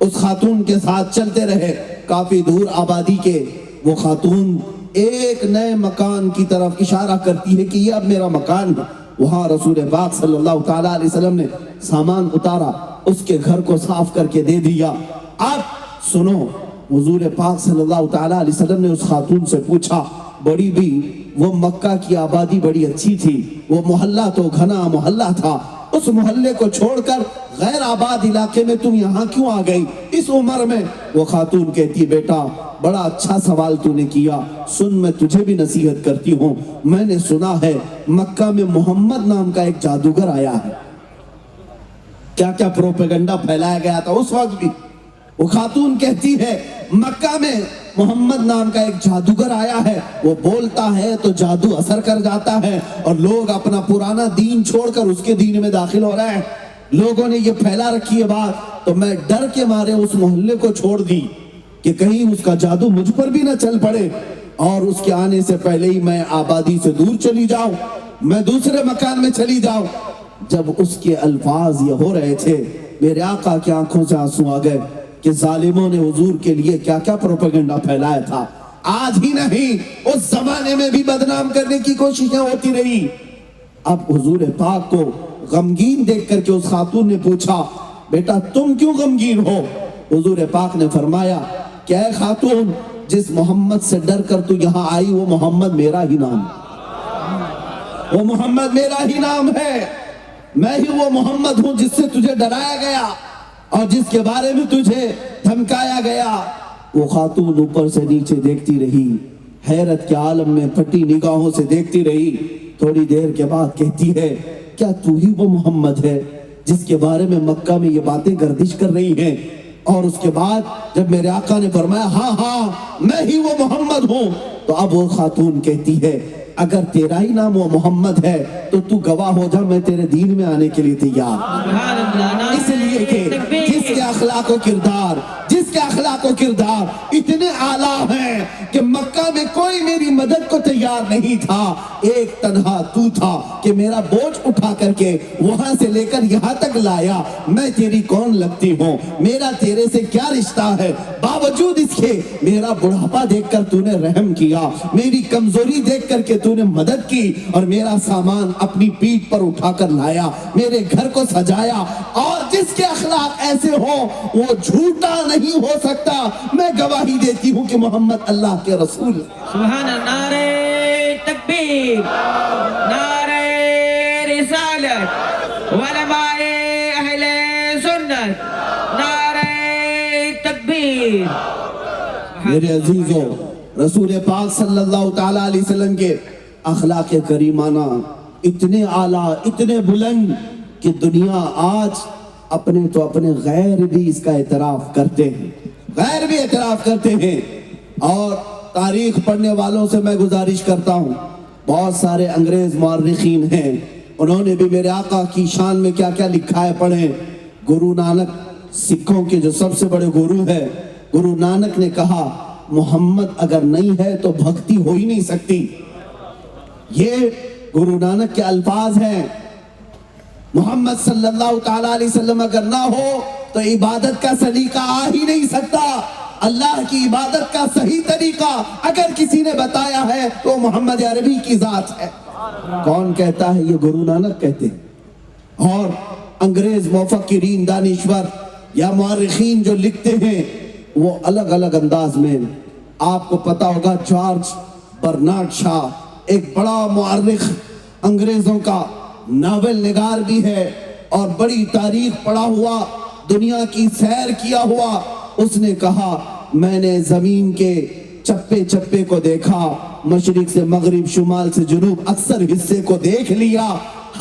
اس خاتون کے ساتھ چلتے رہے، کافی دور آبادی کے وہ خاتون ایک نئے مکان کی طرف اشارہ کرتی ہے کہ یہ اب میرا مکان ہے۔ وہاں رسول پاک صلی اللہ تعالی علیہ وسلم نے سامان اتارا، اس کے گھر کو صاف کر کے دے دیا۔ اب سنو، حضور پاک صلی اللہ تعالی علیہ وسلم نے اس خاتون سے پوچھا بڑی بھی وہ مکہ کی آبادی بڑی اچھی تھی، وہ محلہ تو گھنا محلہ تھا، اس محلے کو چھوڑ کر غیر آباد علاقے میں تم یہاں کیوں آ گئی اس عمر میں؟ وہ خاتون کہتی بیٹا بڑا اچھا سوال تو نے کیا، سن میں تجھے بھی نصیحت کرتی ہوں، میں نے سنا ہے مکہ میں محمد نام کا ایک جادوگر آیا ہے۔ کیا کیا پروپیگنڈا پھیلایا گیا تھا اس وقت بھی۔ وہ خاتون کہتی ہے مکہ میں محمد نام کا ایک جادوگر آیا ہے، وہ بولتا ہے تو جادو اثر کر جاتا ہے اور لوگ اپنا پرانا دین چھوڑ کر اس کے دین میں داخل ہو رہے ہیں۔ لوگوں نے یہ پھیلا رکھی ہے بات، تو میں ڈر کے مارے اس محلے کو چھوڑ دی کہ کہیں اس کا جادو مجھ پر بھی نہ چل پڑے، اور اس کے آنے سے پہلے ہی میں آبادی سے دور چلی جاؤں، میں دوسرے مکان میں چلی جاؤں۔ جب اس کے الفاظ یہ ہو رہے تھے میرے آقا کی آنکھوں سے آنسو آ گئے کہ ظالموں نے حضور کے لیے کیا کیا پروپیگنڈا پھیلایا تھا۔ آج ہی نہیں اس زمانے میں بھی بدنام کرنے کی کوششیں ہوتی رہی۔ اب حضور پاک کو غمگین دیکھ کر کے اس خاتون نے پوچھا بیٹا تم کیوں غمگین ہو؟ حضور پاک نے فرمایا کہ اے خاتون جس محمد سے ڈر کر تو یہاں آئی وہ محمد میرا ہی نام ہے، وہ محمد میرا ہی نام ہے، میں ہی وہ محمد ہوں جس سے تجھے ڈرایا گیا اور جس کے بارے میں تجھے دھمکایا گیا۔ وہ خاتون اوپر سے نیچے دیکھتی رہی، حیرت کے عالم میں پھٹی نگاہوں سے دیکھتی رہی، تھوڑی دیر کے بعد کہتی ہے کیا تو ہی وہ محمد ہے جس کے بارے میں مکہ میں یہ باتیں گردش کر رہی ہیں؟ اور اس کے بعد جب میرے آقا نے فرمایا ہاں ہاں میں ہی وہ محمد ہوں، تو اب وہ خاتون کہتی ہے اگر تیرا ہی نام وہ محمد ہے تو تو گواہ ہو جا، میں تیرے دین میں آنے کے لیے تیار۔ اس لیے کہ جس کے اخلاق و کردار اتنے اعلیٰ ہیں کہ مکہ میں کوئی میری مدد کو تیار نہیں تھا، ایک تنہا تو تھا کہ میرا بوجھ اٹھا کر کے وہاں سے لے کر یہاں تک لایا، میں تیری کون لگتی ہوں، میرا تیرے سے کیا رشتہ ہے، باوجود اس کے میرا بڑھاپا دیکھ کر تو نے رحم کیا، میری کمزوری دیکھ کر کے تو نے مدد کی اور میرا سامان اپنی پیٹھ پر اٹھا کر لایا، میرے گھر کو سجایا، اور جس کے اخلاق ایسے ہو وہ جھوٹا نہیں ہو سکتا، میں گواہی دیتی ہوں کہ محمد اللہ کے رسول۔ سبحان اللہ، نعرہ تکبیر، نعرہ رسالت، علماء اہل سنت، نعرہ تکبیر۔ میرے عزیزوں، رسول پاک صلی اللہ تعالیٰ علیہ وسلم کے اخلاق کریمانہ اتنے اعلیٰ اتنے بلند کہ دنیا آج اپنے تو اپنے غیر بھی اس کا اعتراف کرتے ہیں، غیر بھی اعتراف کرتے ہیں۔ اور تاریخ پڑھنے والوں سے میں گزارش کرتا ہوں، بہت سارے انگریز مورخین ہیں، انہوں نے بھی میرے آقا کی شان میں کیا کیا لکھا ہے پڑھیں۔ گرو نانک سکھوں کے جو سب سے بڑے گرو ہے، گرو نانک نے کہا محمد اگر نہیں ہے تو بھکتی ہو ہی نہیں سکتی، یہ گرو نانک کے الفاظ ہیں۔ محمد صلی اللہ تعالیٰ علیہ وسلم اگر نہ ہو تو عبادت کا سلیقہ آ ہی نہیں سکتا، اللہ کی عبادت کا صحیح طریقہ اگر کسی نے بتایا ہے تو محمد عربی کی ذات ہے۔ کون کہتا ہے؟ یہ گرو نانک کہتے ہیں۔ اور انگریز مفکرین دانشور یا مورخین جو لکھتے ہیں وہ الگ الگ انداز میں، آپ کو پتا ہوگا جارج برنارڈ شاہ ایک بڑا مورخ انگریزوں کا ناول نگار بھی ہے اور بڑی تاریخ پڑھا ہوا، دنیا کی سیر کیا ہوا، اس نے کہا میں نے زمین کے چپے چپے کو دیکھا، مشرق سے مغرب، شمال سے جنوب، اکثر حصے کو دیکھ لیا،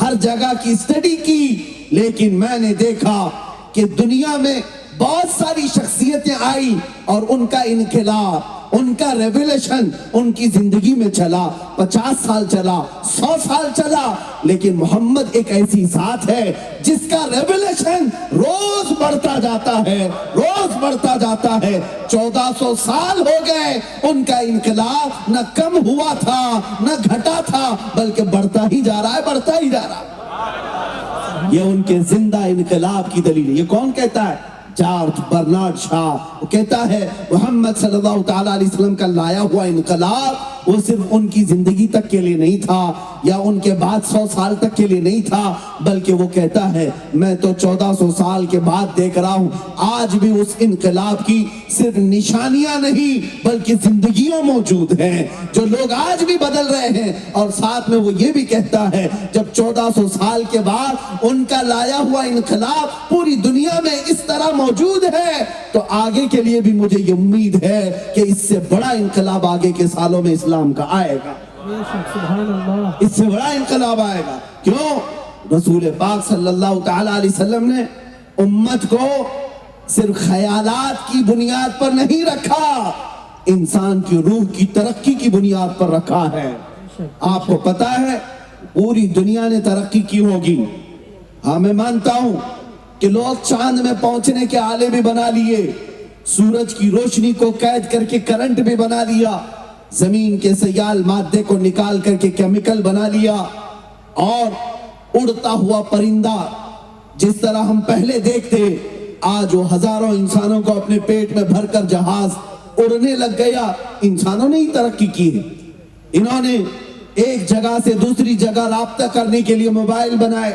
ہر جگہ کی اسٹڈی کی، لیکن میں نے دیکھا کہ دنیا میں بہت ساری شخصیتیں آئی اور ان کا انقلاب، ان کا ریولیشن ان کی زندگی میں چلا، 50 سال چلا، 100 سال چلا، لیکن محمد ایک ایسی ذات ہے جس کا ریولیشن روز بڑھتا جاتا ہے، روز بڑھتا جاتا ہے۔ 1400 سال ہو گئے، ان کا انقلاب نہ کم ہوا تھا نہ گھٹا تھا، بلکہ بڑھتا ہی جا رہا ہے، بڑھتا ہی جا رہا ہے۔ یہ ان کے زندہ انقلاب کی دلیل ہے۔ یہ کون کہتا ہے؟ جارج برنارڈ شاہ۔ وہ کہتا ہے محمد صلی اللہ تعالیٰ علیہ وسلم کا لایا ہوا انقلاب وہ صرف ان کی زندگی تک کے لیے نہیں تھا یا ان کے بعد 100 سال تک کے لیے نہیں تھا، بلکہ وہ کہتا ہے میں تو 1400 سال کے بعد دیکھ رہا ہوں، آج بھی اس انقلاب کی صرف نشانیاں نہیں بلکہ زندگیوں موجود ہیں جو لوگ آج بھی بدل رہے ہیں۔ اور ساتھ میں وہ یہ بھی کہتا ہے جب 1400 سال کے بعد ان کا لایا ہوا انقلاب پوری دنیا میں اس طرح موجود ہے تو آگے کے لیے بھی مجھے یہ امید ہے کہ اس سے بڑا انقلاب آگے کے سالوں میں اسلام کا آئے گا، اس سے بڑا انقلاب آئے گا۔ کیوں؟ رسول پاک صلی اللہ تعالیٰ علیہ وسلم نے امت کو صرف خیالات کی بنیاد پر نہیں رکھا، انسان کی روح کی ترقی کی بنیاد پر رکھا ہے۔ آپ کو پتا ہے پوری دنیا نے ترقی کی ہوگی، ہاں میں مانتا ہوں کہ لوگ چاند میں پہنچنے کے آلے بھی بنا لیے، سورج کی روشنی کو قید کر کے کرنٹ بھی بنا لیا، زمین کے سیال مادے کو نکال کر کے کیمیکل بنا لیا، اور اڑتا ہوا پرندہ جس طرح ہم پہلے دیکھتے آج وہ ہزاروں انسانوں کو اپنے پیٹ میں بھر کر جہاز اڑنے لگ گیا۔ انسانوں نے ہی ترقی کی ہے، انہوں نے ایک جگہ سے دوسری جگہ رابطہ کرنے کے لیے موبائل بنائے،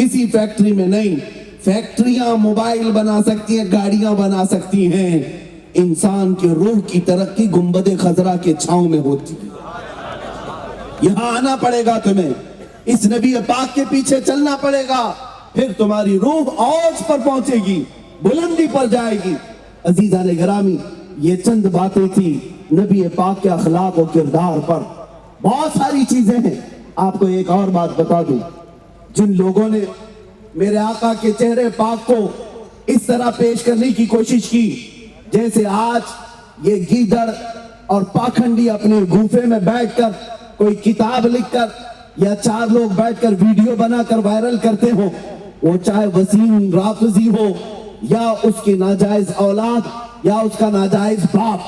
کسی فیکٹری میں نہیں. فیکٹریاں موبائل بنا سکتی ہیں, گاڑیاں بنا سکتی ہیں, انسان کی روح کی ترقی گنبد خضرا کے چھاؤں میں ہوتی ہے. یہاں آنا پڑے گا تمہیں, اس نبی پاک کے پیچھے چلنا پڑے گا, پھر تمہاری روح اوج پر پہنچے گی, بلندی پر جائے گی. عزیزان گرامی, یہ چند باتیں تھی نبی پاک کے اخلاق و کردار پر. بہت ساری چیزیں ہیں. آپ کو ایک اور بات بتا دوں, جن لوگوں نے میرے آقا کے چہرے پاک کو اس طرح پیش کرنے کی کوشش کی جیسے آج یہ گیدڑ اور پاکھنڈی اپنے گوفے میں بیٹھ کر کوئی کتاب لکھ کر یا 4 لوگ بیٹھ کر ویڈیو بنا کر وائرل کرتے ہو, وہ چاہے وسیم رافضی ہو یا اس کی ناجائز اولاد یا اس کا ناجائز باپ,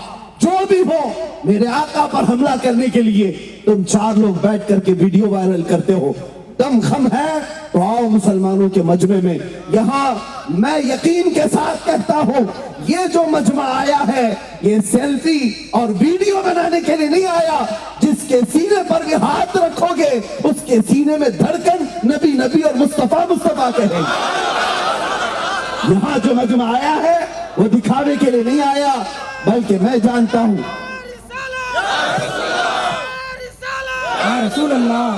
جو بھی ہو, میرے آقا پر حملہ کرنے کے لیے تم 4 لوگ بیٹھ کر کے ویڈیو وائرل کرتے ہو. دم خم ہے تو آؤ مسلمانوں کے مجمع میں. یہاں میں یقین کے ساتھ کہتا ہوں, یہ جو مجمع آیا ہے یہ سیلفی اور ویڈیو بنانے کے لیے نہیں آیا. جس کے سینے پر بھی ہاتھ رکھو گے اس کے سینے میں دھڑکن نبی نبی اور مصطفیٰ مصطفیٰ کہے. یہاں جو مجمع آیا ہے وہ دکھاوے کے لیے نہیں آیا, بلکہ میں جانتا ہوں یا رسول اللہ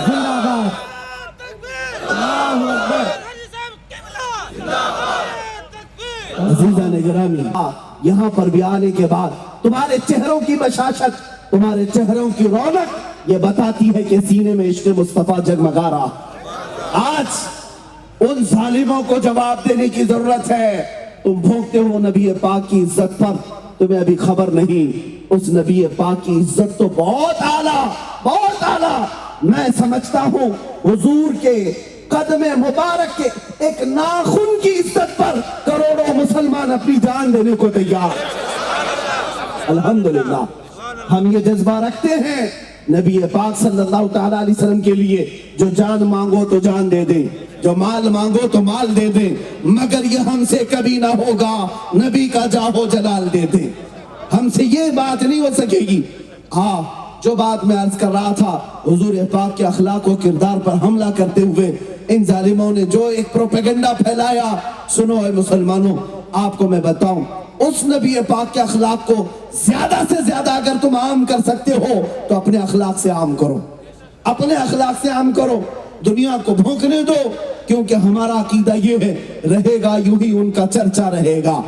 زندہ باد, اللہ اکبر. عزیزان گرامی, یہاں پر بھی آنے کے بعد تمہارے چہروں کی بشاشت, تمہارے چہروں کی رونق یہ بتاتی ہے کہ سینے میں عشق مصطفیٰ جگمگا رہا. آج ان ظالموں کو جواب دینے کی ضرورت ہے. تم بھونکتے ہو نبی پاک کی عزت پر, تمہیں ابھی خبر نہیں اس نبی پاک کی عزت تو بہت اعلیٰ, بہت اعلیٰ. میں سمجھتا ہوں حضور کے قدم مبارک کے ایک ناخن کی عزت پر کروڑوں مسلمان اپنی جان دینے کو تیار. الحمدللہ ہم یہ جذبہ رکھتے ہیں نبی پاک صلی اللہ تعالیٰ علیہ وسلم کے لیے, جو جان مانگو تو جان دے دیں, جو مال مانگو تو مال دے دیں, مگر یہ ہم سے کبھی نہ ہوگا نبی کا جاہو جلال دے دیں. ہم سے یہ بات نہیں ہو سکے گی. ہاں, جو بات میں عرض کر رہا تھا, حضور پاک کے اخلاق و کردار پر حملہ کرتے ہوئے ان ظالموں نے جو ایک پروپیگنڈا پھیلایا, سنو اے مسلمانوں, آپ کو میں بتاؤں, اس نبی پاک کے اخلاق کو زیادہ سے زیادہ اگر تم عام کر سکتے ہو تو اپنے اخلاق سے عام کرو, اپنے اخلاق سے عام کرو. دنیا کو بھونکنے دو, کیونکہ ہمارا عقیدہ یہ ہے, رہے گا یوں ہی ان کا چرچا رہے گا,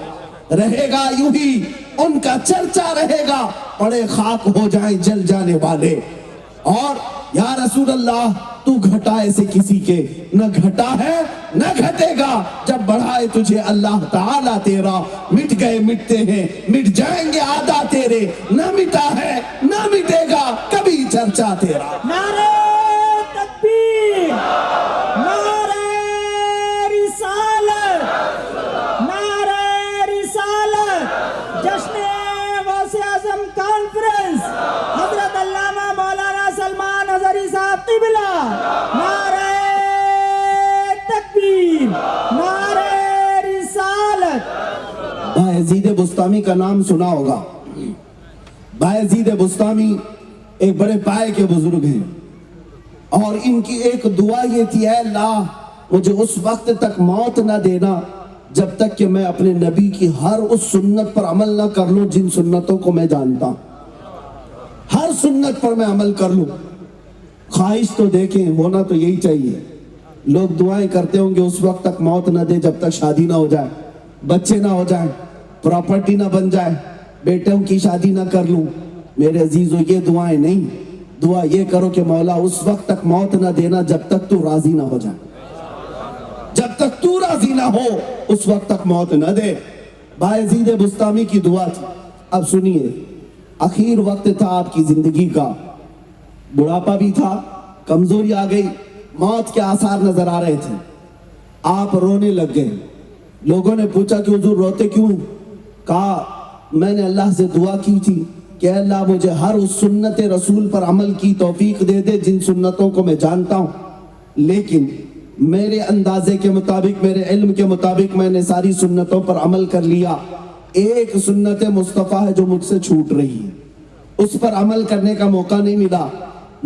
رہے گا یوں ہی ان کا چرچا رہے گا, پڑے خاک ہو جائیں جل جانے والے. اور یا رسول اللہ تو گھٹا ایسے کسی کے نہ گھٹا ہے نہ گھٹے گا, جب بڑھائے تجھے اللہ تعالیٰ تیرا, مٹ گئے مٹتے ہیں مٹ جائیں گے آدھا تیرے, نہ مٹا ہے نہ مٹے گا کبھی چرچا تیرا. نعرہ تکبیر, نعرہ رسالت, نعرہ رسالت. جشن غوث اعظم کانفرنس حضرت علامہ مولانا سلمان اظہری صاحب قبلہ. نعرہ تکبیر, نعرہ رسالت. بایزید بستامی کا نام سنا ہوگا. بایزید بستامی ایک بڑے پائے کے بزرگ ہیں, اور ان کی ایک دعا یہ تھی, اے اللہ مجھے اس وقت تک موت نہ دینا جب تک کہ میں اپنے نبی کی ہر اس سنت پر عمل نہ کر لوں جن سنتوں کو میں جانتا ہوں. ہر سنت پر میں عمل کر لوں. خواہش تو دیکھیں, ہونا تو یہی چاہیے. لوگ دعائیں کرتے ہوں گے اس وقت تک موت نہ دے جب تک شادی نہ ہو جائے, بچے نہ ہو جائیں, پراپرٹی نہ بن جائے, بیٹوں کی شادی نہ کر لوں. میرے عزیزو, یہ دعائیں نہیں, دعا یہ کرو کہ مولا اس وقت تک موت نہ دینا جب تک تو راضی نہ ہو جائے, جب تک تو راضی نہ ہو اس وقت تک موت نہ دے. بایزید بستامی کی دعا تھی. اب سنیے, اخیر وقت تھا آپ کی زندگی کا, بڑھاپا بھی تھا, کمزوری آ گئی, موت کے آثار نظر آ رہے تھے. آپ رونے لگ گئے. لوگوں نے پوچھا کہ حضور روتے کیوں؟ کہا میں نے اللہ سے دعا کی تھی کہ اللہ مجھے ہر اس سنت رسول پر عمل کی توفیق دے دے جن سنتوں کو میں جانتا ہوں, لیکن میرے اندازے کے مطابق, میرے علم کے مطابق میں نے ساری سنتوں پر عمل کر لیا. ایک سنت مصطفیٰ ہے جو مجھ سے چھوٹ رہی ہے, اس پر عمل کرنے کا موقع نہیں ملا.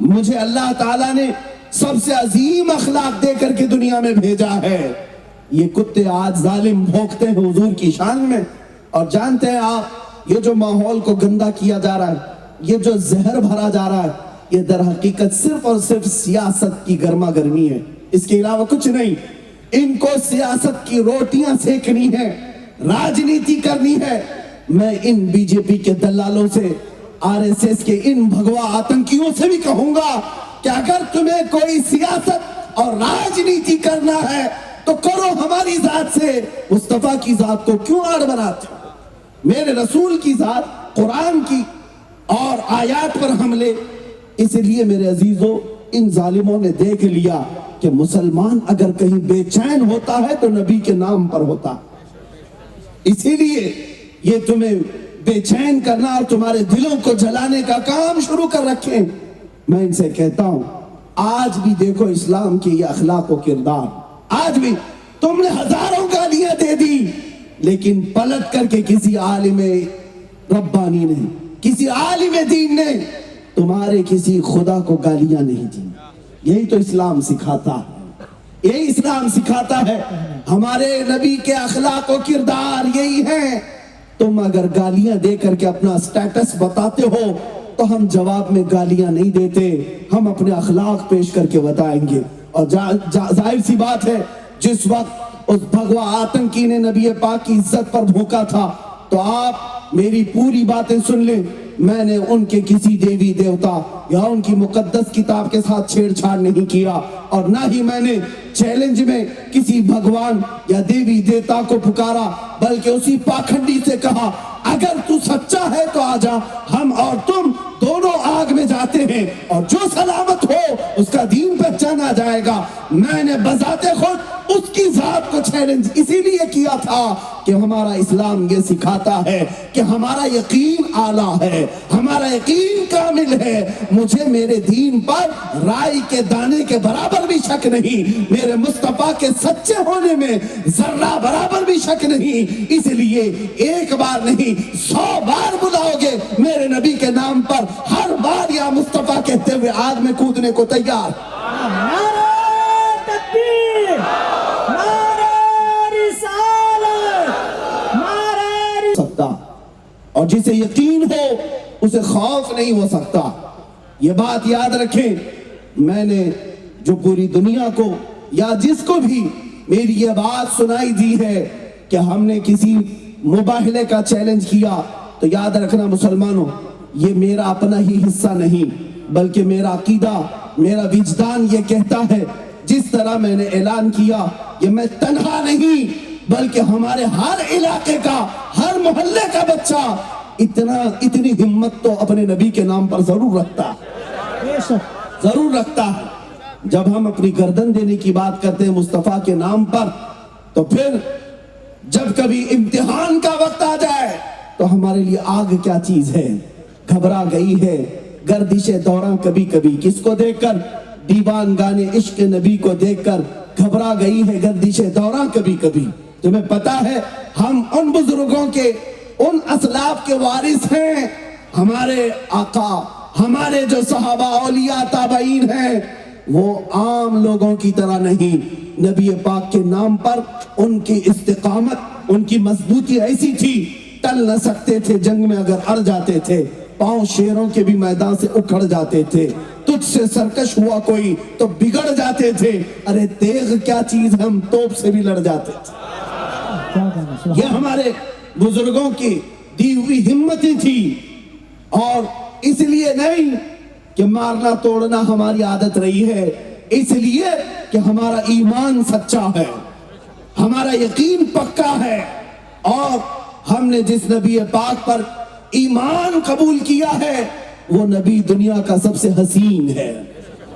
مجھے اللہ تعالیٰ نے سب سے عظیم اخلاق دے کر کے دنیا میں بھیجا ہے۔ یہ کتے آج ظالم بھونکتے ہیں حضور کی شان میں، اور جانتے ہیں آپ یہ جو ماحول کو گندا کیا جا رہا ہے، یہ جو زہر بھرا جا رہا ہے، یہ در حقیقت صرف اور صرف سیاست کی گرما گرمی ہے، اس کے علاوہ کچھ نہیں۔ ان کو سیاست کی روٹیاں سیکھنی ہے، راجنیتی کرنی ہے۔ میں ان بی جے پی کے دلالوں سے، آر ایس ایس کے ان بھگوا آتنکیوں سے بھی کہوں گا کہ اگر تمہیں کوئی سیاست اور راجنیتی کرنا ہے تو کرو ہماری ذات سے، مصطفیٰ کی ذات کو کیوں آڑ بناتے ہو؟ میرے رسول کی ذات، قرآن کی اور آیات پر حملے۔ اس لیے میرے عزیزوں، ان ظالموں نے دیکھ لیا کہ مسلمان اگر کہیں بے چین ہوتا ہے تو نبی کے نام پر ہوتا، اسی لیے یہ تمہیں بے چین کرنا اور تمہارے دلوں کو جلانے کا کام شروع کر رکھے۔ میں ان سے کہتا ہوں آج بھی دیکھو اسلام کی یہ اخلاق و کردار، آج بھی تم نے ہزاروں گالیاں دے دی، لیکن پلٹ کر کے کسی عالم ربانی نے، کسی عالم دین نے تمہارے کسی خدا کو گالیاں نہیں دی۔ یہی تو اسلام سکھاتا ہے، یہی اسلام سکھاتا ہے۔ ہمارے نبی کے اخلاق و کردار یہی ہیں۔ تم اگر گالیاں دے کر کے اپنا سٹیٹس بتاتے ہو تو ہم جواب میں گالیاں نہیں دیتے، ہم اپنے اخلاق پیش کر کے بتائیں گے۔ اور ظاہر سی بات ہے، جس وقت اس بھگوا آتنکی نے نبی پاک کی عزت پر بھونکا تھا تو آپ میری پوری باتیں سن لیں۔ میں نے ان کے کسی دیوی دیوتا یا ان کی مقدس کتاب کے ساتھ چھیڑ چھاڑ نہیں کیا، اور نہ ہی میں نے چیلنج میں کسی بھگوان یا دیوی دیوتا کو پکارا، بلکہ اسی پاکھنڈی سے کہا اگر تو سچا ہے تو آجا، ہم اور تم دونوں آگ میں جاتے ہیں، اور جو سلامت ہو اس کا دین پہچانا جائے گا۔ میں نے بذات خود اس کی ذات کو چیلنج اسی لیے کیا تھا کہ ہمارا اسلام یہ سکھاتا ہے کہ ہمارا یقین اعلیٰ ہے، ہمارا یقین کامل ہے۔ مجھے میرے دین پر رائی کے دانے کے برابر بھی شک نہیں، میرے مصطفیٰ کے سچے ہونے میں ذرہ برابر بھی شک نہیں۔ اس لیے ایک بار نہیں 100 بار بلاؤ گے میرے نبی کے نام پر، ہر بار یا مصطفیٰ کہتے ہوئے آگ میں کودنے کو تیار۔ نعرہ تکبیر، نعرہ رسالت، نعرہ سکتا، اور جسے یقین ہو اسے خوف نہیں ہو سکتا۔ یہ بات یاد رکھیں، میں نے جو پوری دنیا کو یا جس کو بھی میری یہ بات سنائی دی ہے کہ ہم نے کسی مباہلے کا چیلنج کیا، تو یاد رکھنا مسلمانوں، یہ میرا اپنا ہی حصہ نہیں، بلکہ میرا عقیدہ، میرا وجدان یہ کہتا ہے، جس طرح میں نے اعلان کیا، یہ میں تنہا نہیں بلکہ ہمارے ہر علاقے کا، ہر محلے کا بچہ اتنی ہمت تو اپنے نبی کے نام پر ضرور رکھتا ہے، ضرور رکھتا ہے۔ جب ہم اپنی گردن دینے کی بات کرتے ہیں مصطفیٰ کے نام پر، تو پھر جب کبھی امتحان کا وقت آ جائے تو ہمارے لیے آگ کیا چیز ہے؟ گھبرا گئی ہے گردش دوراں کبھی کبھی، کس کو دیکھ کر؟ دیوان گانے عشق نبی کو دیکھ کر گھبرا گئی ہے گردش دوراں کبھی کبھی۔ تمہیں پتا ہے ہم ان بزرگوں کے، ان اسلاف کے وارث ہیں۔ ہمارے آقا، ہمارے جو صحابہ، اولیاء، تابعین ہیں، وہ عام لوگوں کی طرح نہیں۔ نبی پاک کے نام پر ان کی استقامت، ان کی مضبوطی ایسی تھی، ٹل نہ سکتے تھے، جنگ میں اگر اڑ جاتے تھے پاؤں شیروں کے بھی میدان سے اکھڑ جاتے تھے، تجھ سے سرکش ہوا کوئی تو بگڑ جاتے تھے، ارے تیغ کیا چیز، ہم توپ سے بھی لڑ جاتے تھے۔ یہ ہمارے بزرگوں کی دی ہوئی ہمتیں تھی، اور اس لیے نہیں کہ مارنا توڑنا ہماری عادت رہی ہے، اس لیے کہ ہمارا ایمان سچا ہے، ہمارا یقین پکا ہے، اور ہم نے جس نبی پاک پر ایمان قبول کیا ہے وہ نبی دنیا کا سب سے حسین ہے،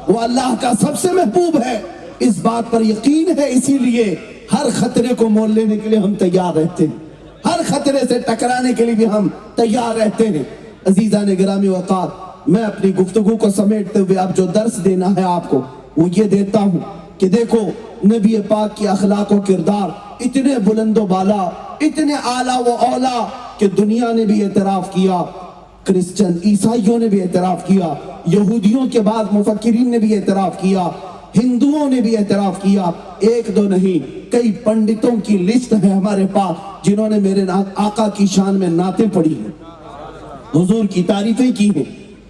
وہ اللہ کا سب سے محبوب ہے۔ اس بات پر یقین ہے، اسی لیے ہر خطرے کو مول لینے کے لیے ہم تیار رہتے ہیں، ہر خطرے سے ٹکرانے کے لیے بھی ہم تیار رہتے ہیں۔ عزیزان گرامی وقار، میں اپنی گفتگو کو سمیٹتے ہوئے اب جو درس دینا ہے آپ کو وہ یہ دیتا ہوں کہ دیکھو نبی پاک کی اخلاق و کردار اتنے بلند و بالا، اتنے اعلیٰ و اولا کہ دنیا نے بھی اعتراف کیا، کرسچن عیسائیوں نے بھی اعتراف کیا یہودیوں کے بعد مفکرین نے بھی اعتراف کیا, ہندوؤں نے بھی اعتراف کیا, ایک دو نہیں کئی پنڈتوں کی لسٹ ہے ہمارے پاس جنہوں نے میرے آقا کی شان میں نعتیں پڑھی ہیں, حضور کی تعریفیں کی ہیں.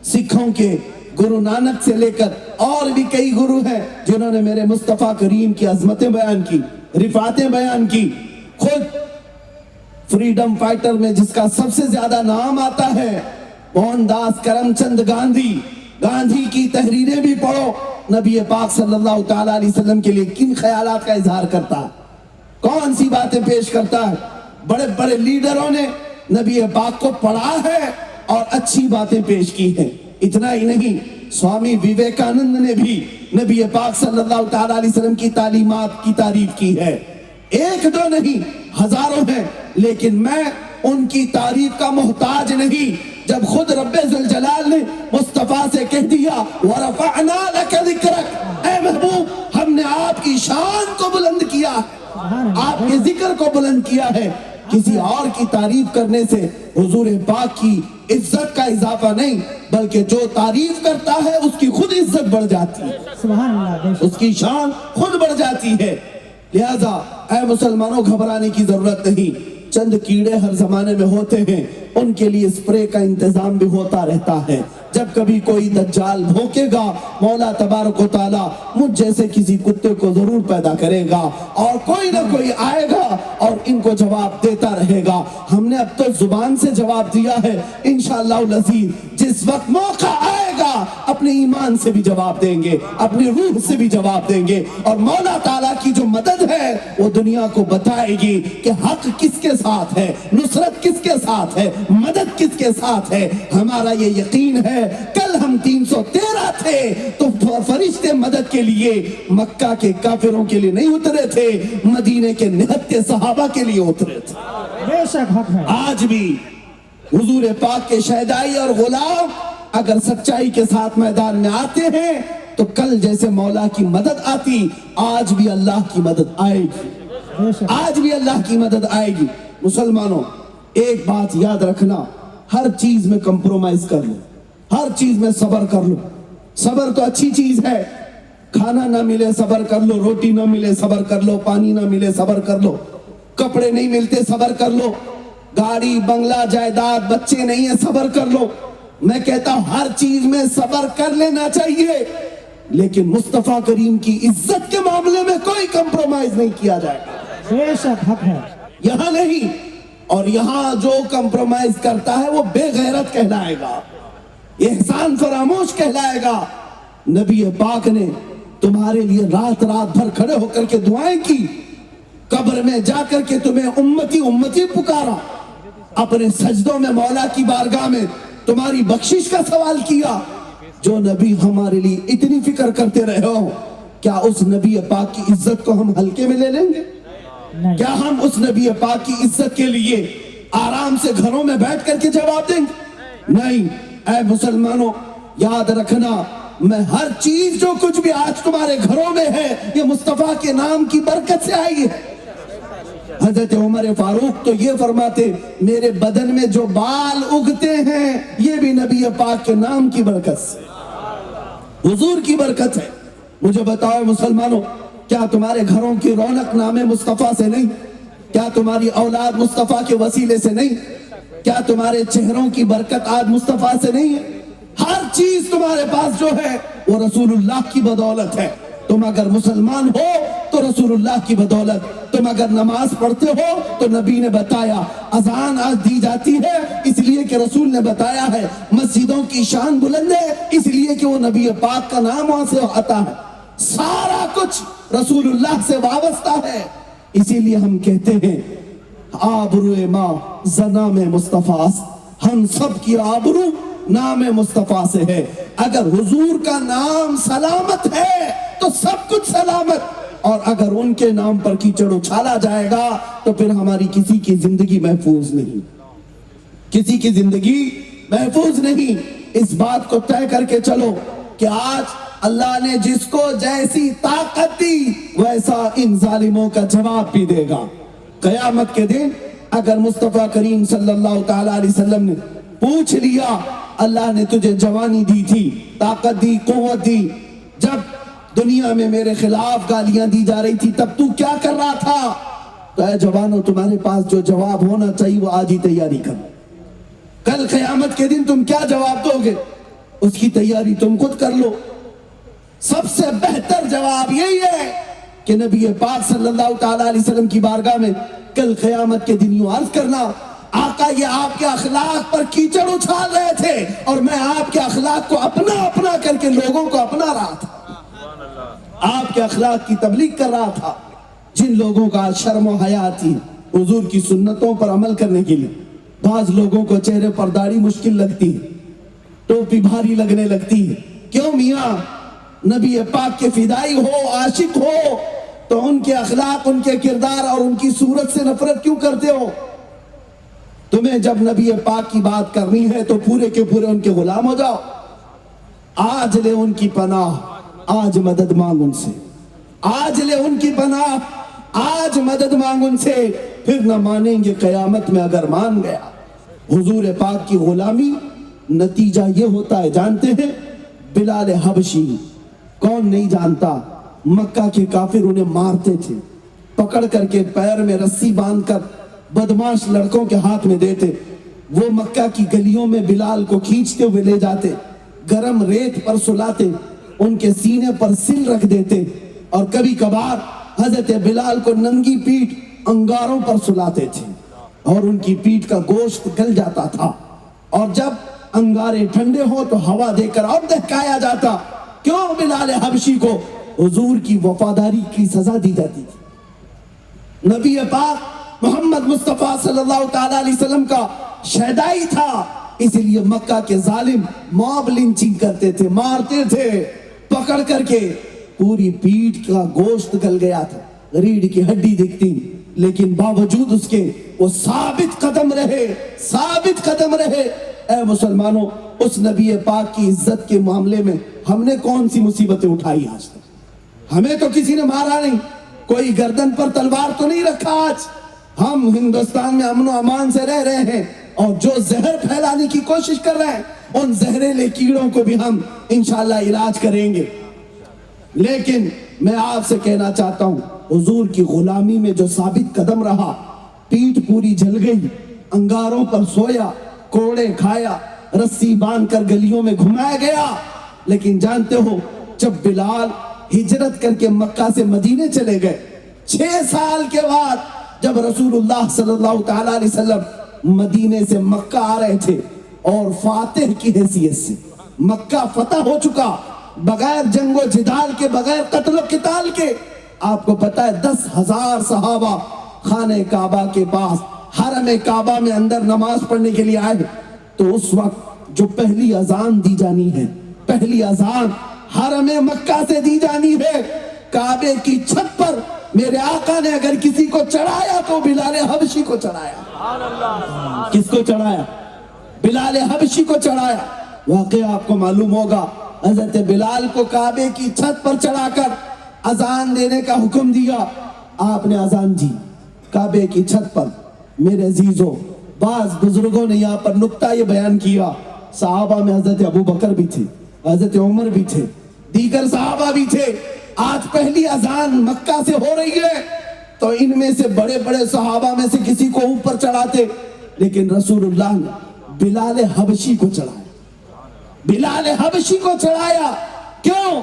سکھوں کے گرو نانک سے لے کر اور بھی کئی گرو ہیں جنہوں نے میرے مصطفیٰ کریم کی عظمتیں بیان کی, رفعتیں بیان کی. خود فریڈم فائٹر میں جس کا سب سے زیادہ نام آتا ہے موہن داس کرم چند گاندھی, گاندھی کی تحریریں بھی پڑھو. نبی پاک صلی اللہ تعالیٰ علیہ وسلم کے لیے کن خیالات کا اظہار کرتا ہے, کون سی باتیں پیش کرتا ہے. بڑے بڑے لیڈروں نے نبی پاک کو پڑھا ہے اور اچھی باتیں پیش کی ہیں. اتنا ہی نہیں, سوامی وویکانند نے بھی نبی پاک صلی اللہ تعالیٰ علیہ وسلم کی تعلیمات کی تعریف کی ہے. ایک دو نہیں ہزاروں ہیں, لیکن میں ان کی تعریف کا محتاج نہیں. جب خود رب ذوالجلال نے مصطفیٰ سے کہہ دیا وَرَفَعْنَا لَكَ ذِكْرَكَ, اے محبوب ہم نے آپ کی شان کو بلند کیا, آپ کے ذکر کو بلند کیا ہے. کسی اور کی تعریف کرنے سے حضور پاک کی عزت کا اضافہ نہیں, بلکہ جو تعریف کرتا ہے اس کی خود عزت بڑھ جاتی ہے, سبحان اللہ, اس کی شان خود بڑھ جاتی ہے. لہذا اے مسلمانوں گھبرانے کی ضرورت نہیں. چند کیڑے ہر زمانے میں ہوتے ہیں, ان کے لیے اسپرے کا انتظام بھی ہوتا رہتا ہے. جب کبھی کوئی دجال بھونکے گا مولا تبارک و تعالیٰ مجھ جیسے کسی کتے کو ضرور پیدا کرے گا, اور کوئی نہ کوئی آئے گا اور ان کو جواب دیتا رہے گا. ہم نے اب تو زبان سے جواب دیا ہے, انشاءاللہ العزیز جس وقت موقع آئے گا اپنے ایمان سے بھی جواب دیں گے, اپنی روح سے بھی جواب دیں گے, اور مولا تعالیٰ کی جو مدد ہے وہ دنیا کو بتائے گی کہ حق کس کے ساتھ ہے, نصرت کس کے ساتھ ہے, مدد کس کے ساتھ ہے. ہمارا یہ یقین ہے, کل ہم 313 تھے تو فرشتے مدد کے لیے مکہ کے کافروں کے لیے نہیں اترے تھے, مدینے کے نہتے صحابہ کے لیے اترے تھے. بے شک حق ہے. آج بھی حضور پاک کے شہدائی اور غلام اگر سچائی کے ساتھ میدان میں آتے ہیں تو کل جیسے مولا کی مدد آتی, آج بھی اللہ کی مدد آئے گی, بے شک. آج بھی اللہ کی مدد آئے گی. مسلمانوں ایک بات یاد رکھنا, ہر چیز میں کمپرومائز کر لو, ہر چیز میں صبر کر لو. صبر تو اچھی چیز ہے, کھانا نہ ملے صبر کر لو, روٹی نہ ملے صبر کر لو, پانی نہ ملے صبر کر لو, کپڑے نہیں ملتے صبر کر لو, گاڑی بنگلہ جائیداد بچے نہیں ہیں صبر کر لو. میں کہتا ہوں ہر چیز میں صبر کر لینا چاہیے, لیکن مصطفیٰ کریم کی عزت کے معاملے میں کوئی کمپرومائز نہیں کیا جائے گا. بے شک حق ہے. یہاں نہیں, اور یہاں جو کمپرومائز کرتا ہے وہ بے غیرت کہلائے گا, احسان فراموش کہلائے گا. نبی پاک نے تمہارے لیے رات رات بھر کھڑے ہو کر کے دعائیں کی, قبر میں جا کر کے تمہیں امتی امتی پکارا, اپنے سجدوں میں مولا کی بارگاہ میں تمہاری بخشش کا سوال کیا. جو نبی ہمارے لیے اتنی فکر کرتے رہے ہو, کیا اس نبی پاک کی عزت کو ہم ہلکے میں لے لیں گے؟ نہیں. کیا ہم اس نبی پاک کی عزت کے لیے آرام سے گھروں میں بیٹھ کر کے جواب دیں گے؟ نہیں. اے مسلمانوں یاد رکھنا, میں ہر چیز جو کچھ بھی آج تمہارے گھروں میں ہے یہ مصطفیٰ کے نام کی برکت سے آئی ہے. حضرت عمر فاروق تو یہ فرماتے میرے بدن میں جو بال اگتے ہیں یہ بھی نبی پاک کے نام کی برکت سے, حضور کی برکت ہے. مجھے بتاؤ مسلمانوں, کیا تمہارے گھروں کی رونق نام مصطفیٰ سے نہیں؟ کیا تمہاری اولاد مصطفیٰ کے وسیلے سے نہیں؟ کیا تمہارے چہروں کی برکت آج مصطفیٰ سے نہیں ہے؟ ہر چیز تمہارے پاس جو ہے وہ رسول اللہ کی بدولت ہے. تم اگر مسلمان ہو تو رسول اللہ کی بدولت, تم اگر نماز پڑھتے ہو تو نبی نے بتایا, اذان آج دی جاتی ہے اس لیے کہ رسول نے بتایا ہے, مسجدوں کی شان بلند ہے اس لیے کہ وہ نبی پاک کا نام وہاں سے آتا ہے. سارا کچھ رسول اللہ سے وابستہ ہے. اسی لیے ہم کہتے ہیں آبرو ماں زنام مصطفیٰ, ہم سب کی آبرو نام مصطفیٰ سے ہے. اگر حضور کا نام سلامت ہے تو سب کچھ سلامت, اور اگر ان کے نام پر کیچڑ اچھالا جائے گا تو پھر ہماری کسی کی زندگی محفوظ نہیں, کسی کی زندگی محفوظ نہیں. اس بات کو طے کر کے چلو کہ آج اللہ نے جس کو جیسی طاقت دی ویسا ان ظالموں کا جواب بھی دے گا. قیامت کے دن اگر مصطفیٰ کریم صلی اللہ تعالیٰ علیہ وسلم نے پوچھ لیا اللہ نے تجھے جوانی دی تھی، طاقت دی، قوت دی، جب دنیا میں میرے خلاف گالیاں دی جا رہی تھی تب تو کیا کر رہا تھا؟ تو اے جوانوں، تمہارے پاس جو جواب ہونا چاہیے وہ آج ہی تیاری کرو۔ کل قیامت کے دن تم کیا جواب دو گے اس کی تیاری تم خود کر لو۔ سب سے بہتر جواب یہی ہے کہ نبی پاک صلی اللہ تعالی علیہ وسلم کی بارگاہ میں کل قیامت کے دن یوں عرض کرنا، آقا یہ آپ کے اخلاق پر کیچڑ اچھال رہے تھے اور میں آپ کے اخلاق کو اپنا اپنا کر کے لوگوں کو اپنا رہا تھا، آپ کے اخلاق کی تبلیغ کر رہا تھا۔ جن لوگوں کا شرم و حیا آتی ہے حضور کی سنتوں پر عمل کرنے کے لیے، بعض لوگوں کو چہرے پر داڑھی مشکل لگتی ہے، ٹوپی بھاری لگنے لگتی ہے، کیوں میاں؟ نبی پاک کے فدائی ہو، عاشق ہو، تو ان کے اخلاق، ان کے کردار اور ان کی صورت سے نفرت کیوں کرتے ہو؟ تمہیں جب نبی پاک کی بات کرنی ہے تو پورے کے پورے ان کے غلام ہو جاؤ۔ آج لے ان کی پناہ، آج مدد مانگ ان سے، آج لے ان کی پناہ، آج مدد مانگ ان سے، پھر نہ مانیں گے قیامت میں اگر مان گیا۔ حضور پاک کی غلامی نتیجہ یہ ہوتا ہے، جانتے ہیں؟ بلال حبشی، کون نہیں جانتا؟ مکہ کے کافر انہیں مارتے تھے، پکڑ کر کے پیر میں رسی باندھ کر بدماش لڑکوں کے ہاتھ میں دیتے، وہ مکہ کی گلیوں میں بلال کو کھینچتے ہوئے لے جاتے، گرم ریت پر سلاتے، ان کے سینے پر سل رکھ دیتے، اور کبھی کبھار حضرت بلال کو ننگی پیٹھ انگاروں پر سلاتے تھے اور ان کی پیٹھ کا گوشت گل جاتا تھا، اور جب انگارے ٹھنڈے ہو تو ہوا دے کر اور دہکایا جاتا۔ کیوں؟ بلال حبشی کو حضور کی وفاداری کی سزا دی جاتی تھی۔ نبی پاک محمد مصطفیٰ صلی اللہ تعالی علیہ وسلم کا شہدائی تھا، اس لیے مکہ کے ظالم موب لنچنگ کرتے تھے، مارتے تھے، پکڑ کر کے پوری پیٹھ کا گوشت گل گیا تھا، ریڑھ کی ہڈی دکھتی، لیکن باوجود اس کے وہ ثابت قدم رہے، ثابت قدم رہے۔ اے مسلمانوں، اس نبی پاک کی عزت کے معاملے میں ہم نے کون سی مصیبتیں اٹھائی آج تک؟ ہمیں تو کسی نے مارا نہیں، کوئی گردن پر تلوار تو نہیں رکھا۔ آج ہم ہندوستان میں امن و امان سے رہ رہے ہیں، اور جو زہر پھیلانے کی کوشش کر رہے ہیں ان زہریلے کیڑوں کو بھی ہم انشاءاللہ علاج کریں گے۔ لیکن میں آپ سے کہنا چاہتا ہوں، حضور کی غلامی میں جو ثابت قدم رہا، پیٹھ پوری جل گئی، انگاروں پر سویا، کوڑے کھایا، رسی باندھ کر گلیوں میں گھمایا گیا، لیکن جانتے ہو جب بلال ہجرت کر کے مکہ سے مدینے چلے گئے، 6 سال کے بعد جب رسول اللہ صلی اللہ تعالی علیہ وسلم مدینے سے مکہ آ رہے تھے اور فاتح کی حیثیت سے، مکہ فتح ہو چکا، بغیر جنگ و جدال کے، بغیر قتل و قتال کے، آپ کو پتا ہے 10,000 صحابہ خانہ کعبہ کے پاس حرم کعبہ میں اندر نماز پڑھنے کے لیے آئے، تو اس وقت جو پہلی اذان دی جانی ہے، پہلی اذان حرم مکہ سے دی جانی ہے، کعبے کی چھت پر میرے آقا نے اگر کسی کو چڑھایا تو بلال حبشی کو چڑھایا۔ کس کو چڑھایا؟ بلال حبشی کو چڑھایا۔ واقعہ آپ کو معلوم ہوگا، حضرت بلال کو کعبے کی چھت پر چڑھا کر اذان دینے کا حکم دیا، آپ نے اذان دی کعبے کی چھت پر۔ میرے عزیزوں، بعض بزرگوں نے یہاں پر نکتہ یہ بیان کیا، صحابہ میں حضرت ابو بکر بھی تھے، حضرت عمر بھی تھے، دیگر صحابہ بھی تھے۔ آج پہلی اذان مکہ سے ہو رہی ہے تو ان میں سے بڑے بڑے صحابہ میں سے کسی کو اوپر چڑھاتے، لیکن رسول اللہ نے بلال حبشی کو چڑھایا، بلال حبشی کو چڑھایا۔ کیوں؟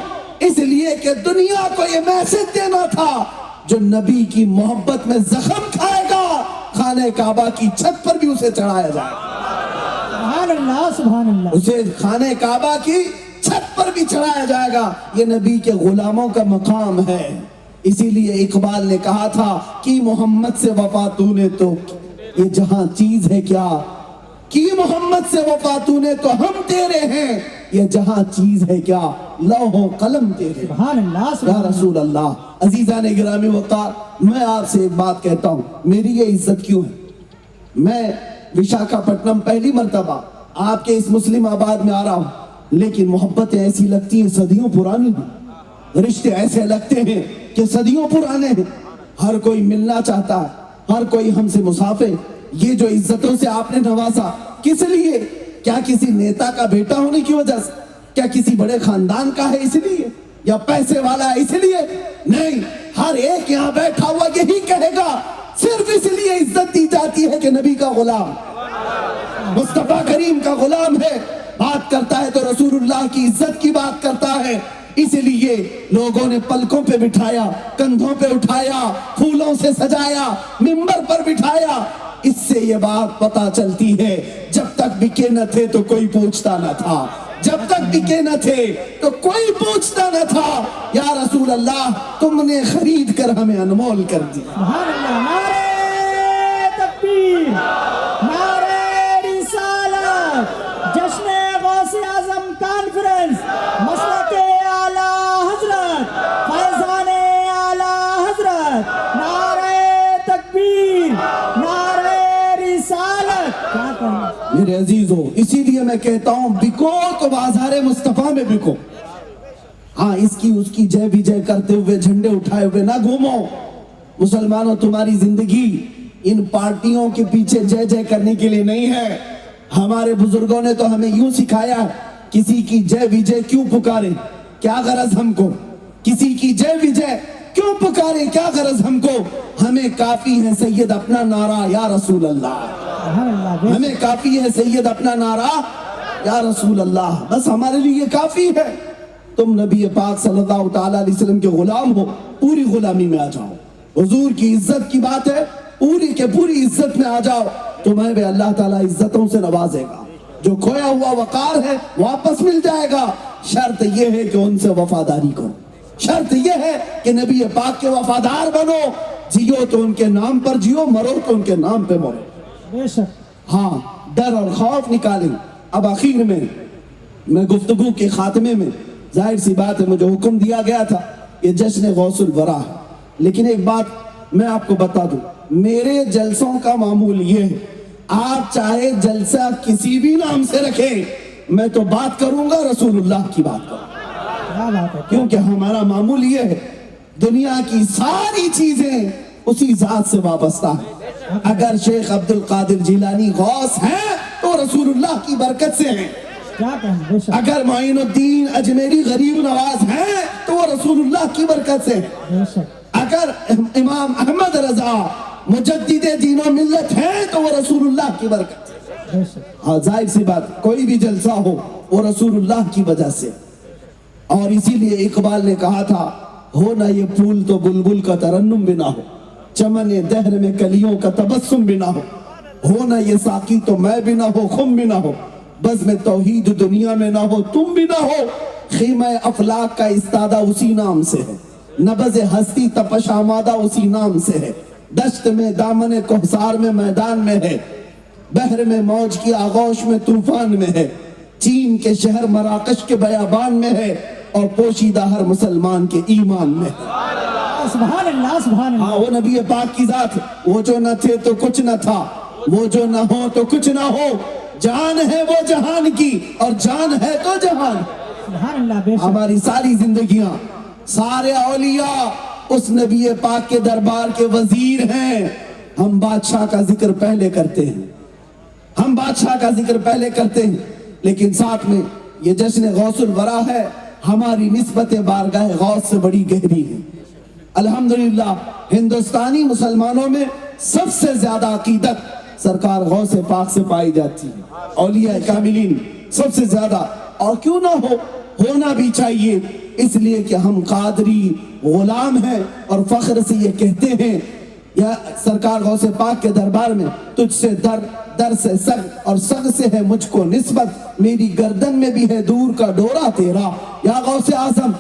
اس لیے کہ دنیا کو یہ میسج دینا تھا، جو نبی کی محبت میں زخم کھائے گا خانہ کعبہ کی چھت پر بھی اسے چڑھایا جائے گا۔ سبحان اللہ، سبحان اللہ۔ اسے خانہ کعبہ کی چھت پر بھی چڑھایا جائے گا، یہ نبی کے غلاموں کا مقام ہے۔ اسی لیے اقبال نے کہا تھا کہ محمد سے وفا تو نے تو یہ جہاں چیز ہے کیا، کی محمد سے وفا تو نے تو ہم تیرے ہیں، یہ جہاں چیز ہے کیا، لوح و قلم تیرے۔ سبحان اللہ، یا سبحان اللہ۔ رسول اللہ، عزیزان گرامی وقار، میں آپ سے ایک بات کہتا ہوں، میری یہ عزت کیوں ہے؟ میں وشاکھاپٹنم پہلی مرتبہ آپ کے اس مسلم آباد میں آ رہا ہوں، لیکن محبتیں ایسی لگتی ہیں صدیوں پرانی ہیں، رشتے ایسے لگتے ہیں کہ صدیوں پرانے ہیں، ہر کوئی ملنا چاہتا ہے، ہر کوئی ہم سے مصافح۔ یہ جو عزتوں سے آپ نے نوازا، کس لیے؟ کیا کسی نیتا کا بیٹا ہونے کی وجہ سے؟ کیا کسی بڑے خاندان کا ہے اس لیے؟ یا پیسے والا ہے اس لیے؟ نہیں، ہر ایک یہاں بیٹھا ہوا یہی کہے گا، صرف اس لیے عزت دی جاتی ہے کہ نبی کا غلام، مصطفیٰ کریم کا غلام ہے، بات کرتا ہے تو رسول اللہ کی عزت کی بات کرتا ہے، اس لیے لوگوں نے پلکوں پہ بٹھایا، کندھوں پہ اٹھایا، پھولوں سے سجایا، منبر پر بٹھایا۔ اس سے یہ بات پتہ چلتی ہے جب تک بکے نہ تھے تو کوئی پوچھتا نہ تھا، جب تک بکے نہ تھے تو کوئی پوچھتا نہ تھا۔ یا رسول اللہ تم نے خرید کر ہمیں انمول کر دیا۔ سبحان اللہ، نعرہ تکبیر، نعرہ رسالت، جشن غوث اعظم کانفرنس، مسلک اعلیٰ حضرت، فیضان اعلیٰ حضرت، نعرہ تکبیر، نعرہ رسالت۔ کیا کہنا میرے عزیزو، اسی لیے میں کہتا ہوں بکو تو بازار مصطفیٰ میں بکو، ہاں اس کی جے بھی جے کرتے ہوئے، جھنڈے اٹھائے ہوئے نہ گھومو۔ مسلمانوں، تمہاری زندگی ان پارٹیوں کے پیچھے جے جے کرنے کے لیے نہیں ہے۔ ہمارے بزرگوں نے تو ہمیں یوں سکھایا، کسی کی جے بھی جے کیوں پکارے، کیا غرض ہم کو؟ کسی کی جے بھی جے کیوں پکارے، کیا غرض ہم کو؟ ہمیں کافی ہے سید اپنا نعرہ یا رسول اللہ، سبحان اللہ، ہمیں کافی ہے سید اپنا نعرہ یا رسول اللہ، بس ہمارے لیے یہ کافی ہے۔ تم نبی پاک صلی اللہ تعالیٰ علیہ وسلم کے غلام ہو، پوری غلامی میں آ جاؤ۔ حضور کی عزت کی بات ہے، پوری کے پوری عزت میں آ جاؤ، تمہیں بھی اللہ تعالیٰ عزتوں سے نوازے گا۔ جو کھویا ہوا وقار ہے واپس مل جائے گا، شرط یہ ہے کہ ان سے وفاداری کرو، شرط یہ ہے کہ نبی پاک کے وفادار بنو، جیو تو ان کے نام پر جیو، مرو تو ان کے نام پہ مرو۔ بے شک، ہاں، ڈر اور خوف نکالیں۔ اب آخر میں گفتگو کے خاتمے میں، ظاہر سی بات ہے مجھے حکم دیا گیا تھا یہ جشن غوث الورا ہے، لیکن ایک بات میں آپ کو بتا دوں، میرے جلسوں کا معمول یہ ہے، آپ چاہے جلسہ کسی بھی نام سے رکھیں، میں تو بات کروں گا رسول اللہ کی بات کروں گا، کیا بات ہے، کیونکہ ہمارا معمول یہ ہے، دنیا کی ساری چیزیں اسی ذات سے وابستہ ہیں۔ اگر شیخ عبد القادر جیلانی غوث ہیں تو رسول اللہ کی برکت سے ہیں، کیا کہنا، بے شک، اگر معین الدین اجمیری غریب نواز ہیں تو وہ رسول اللہ کی برکت سے ہیں، بے شک، اگر امام احمد رضا مجدد دین و ملت ہیں تو وہ رسول اللہ کی برکت سے۔ بے شک، ہاں، ظاہر سی بات، کوئی بھی جلسہ ہو وہ رسول اللہ کی وجہ سے، اور اسی لیے اقبال نے کہا تھا، ہو نہ یہ پھول تو بلبل کا ترنم بھی نہ ہو، چمن دہر میں کلیوں کا تبسم بھی نہ ہو نہ یہ ساقی تو میں بھی نہ ہو، خم بھی نہ ہو، بزم توحید دنیا میں نہ ہو، تم بھی نہ ہو، خیمہ افلاک کا استادہ اسی نام سے ہے، نبض ہستی تپش آمادہ اسی نام سے ہے، دشت میں دامن کوہسار میں میدان میں ہے، بحر میں موج کی آغوش میں طوفان میں ہے، چین کے شہر مراکش کے بیابان میں ہے، اور پوشیدہ ہر مسلمان کے ایمان میں ہے۔ سبحان اللہ، سبحان ہاں، اللہ، وہ نبی پاک کی ذات ہے، وہ جو نہ تھے تو کچھ نہ تھا، وہ جو نہ ہو تو کچھ نہ ہو، جان ہے وہ جہان کی اور جان ہے تو جہان۔ سبحان اللہ، بے شک، ہماری ساری زندگیاں، سارے اولیاء اس نبی پاک کے دربار کے وزیر ہیں۔ ہم بادشاہ کا ذکر پہلے کرتے ہیں، ہم بادشاہ کا ذکر پہلے کرتے ہیں، لیکن ساتھ میں یہ جشن غوث الورا ہے، ہماری نسبت بارگاہ غوث سے بڑی گہری ہے۔ الحمدللہ ہندوستانی مسلمانوں میں سب سے زیادہ عقیدت سرکار غوث پاک سے پائی جاتی ہے، اولیاء کاملین سب سے زیادہ، اور کیوں نہ ہو، ہونا بھی چاہیے، اس لیے کہ ہم قادری غلام ہیں اور فخر سے یہ کہتے ہیں، یا سرکار غوث پاک کے دربار میں تجھ سے در سے سگ اور سگ سے ہے مجھ کو نسبت، میری گردن میں بھی ہے دور کا ڈورا تیرا، یا غوث اعظم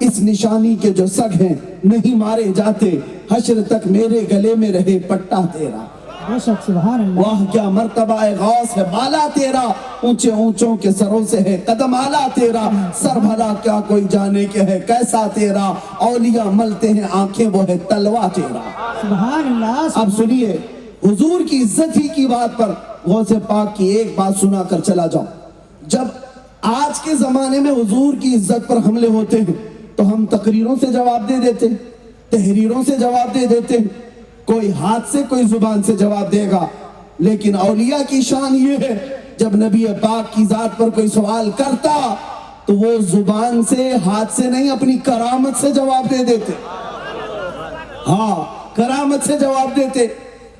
اس نشانی کے جو سگ ہیں نہیں مارے جاتے، حشر تک میرے گلے میں رہے پٹا تیرا۔ بے شک، سبحان اللہ، واہ کیا مرتبہ غوث ہے بالا تیرا، اونچے اونچوں کے سروں سے ہے قدم آلا تیرا، سر بھلا کیا کوئی جانے کے ہے کیسا تیرا، اولیاء ملتے ہیں آنکھیں وہ ہے تلوا تیرا۔ سبحان اللہ، اب سنیے، حضور کی عزت ہی کی بات پر غوث پاک کی ایک بات سنا کر چلا جاؤں۔ جب آج کے زمانے میں حضور کی عزت پر حملے ہوتے ہیں تو ہم تقریروں سے جواب دے دیتے ہیں، تحریروں سے جواب دے دیتے ہیں، کوئی ہاتھ سے کوئی زبان سے جواب دے گا، لیکن اولیاء کی شان یہ ہے جب نبی پاک کی ذات پر کوئی سوال کرتا تو وہ زبان سے ہاتھ سے نہیں اپنی کرامت سے جواب دے دیتے. ہاں کرامت سے جواب دیتے.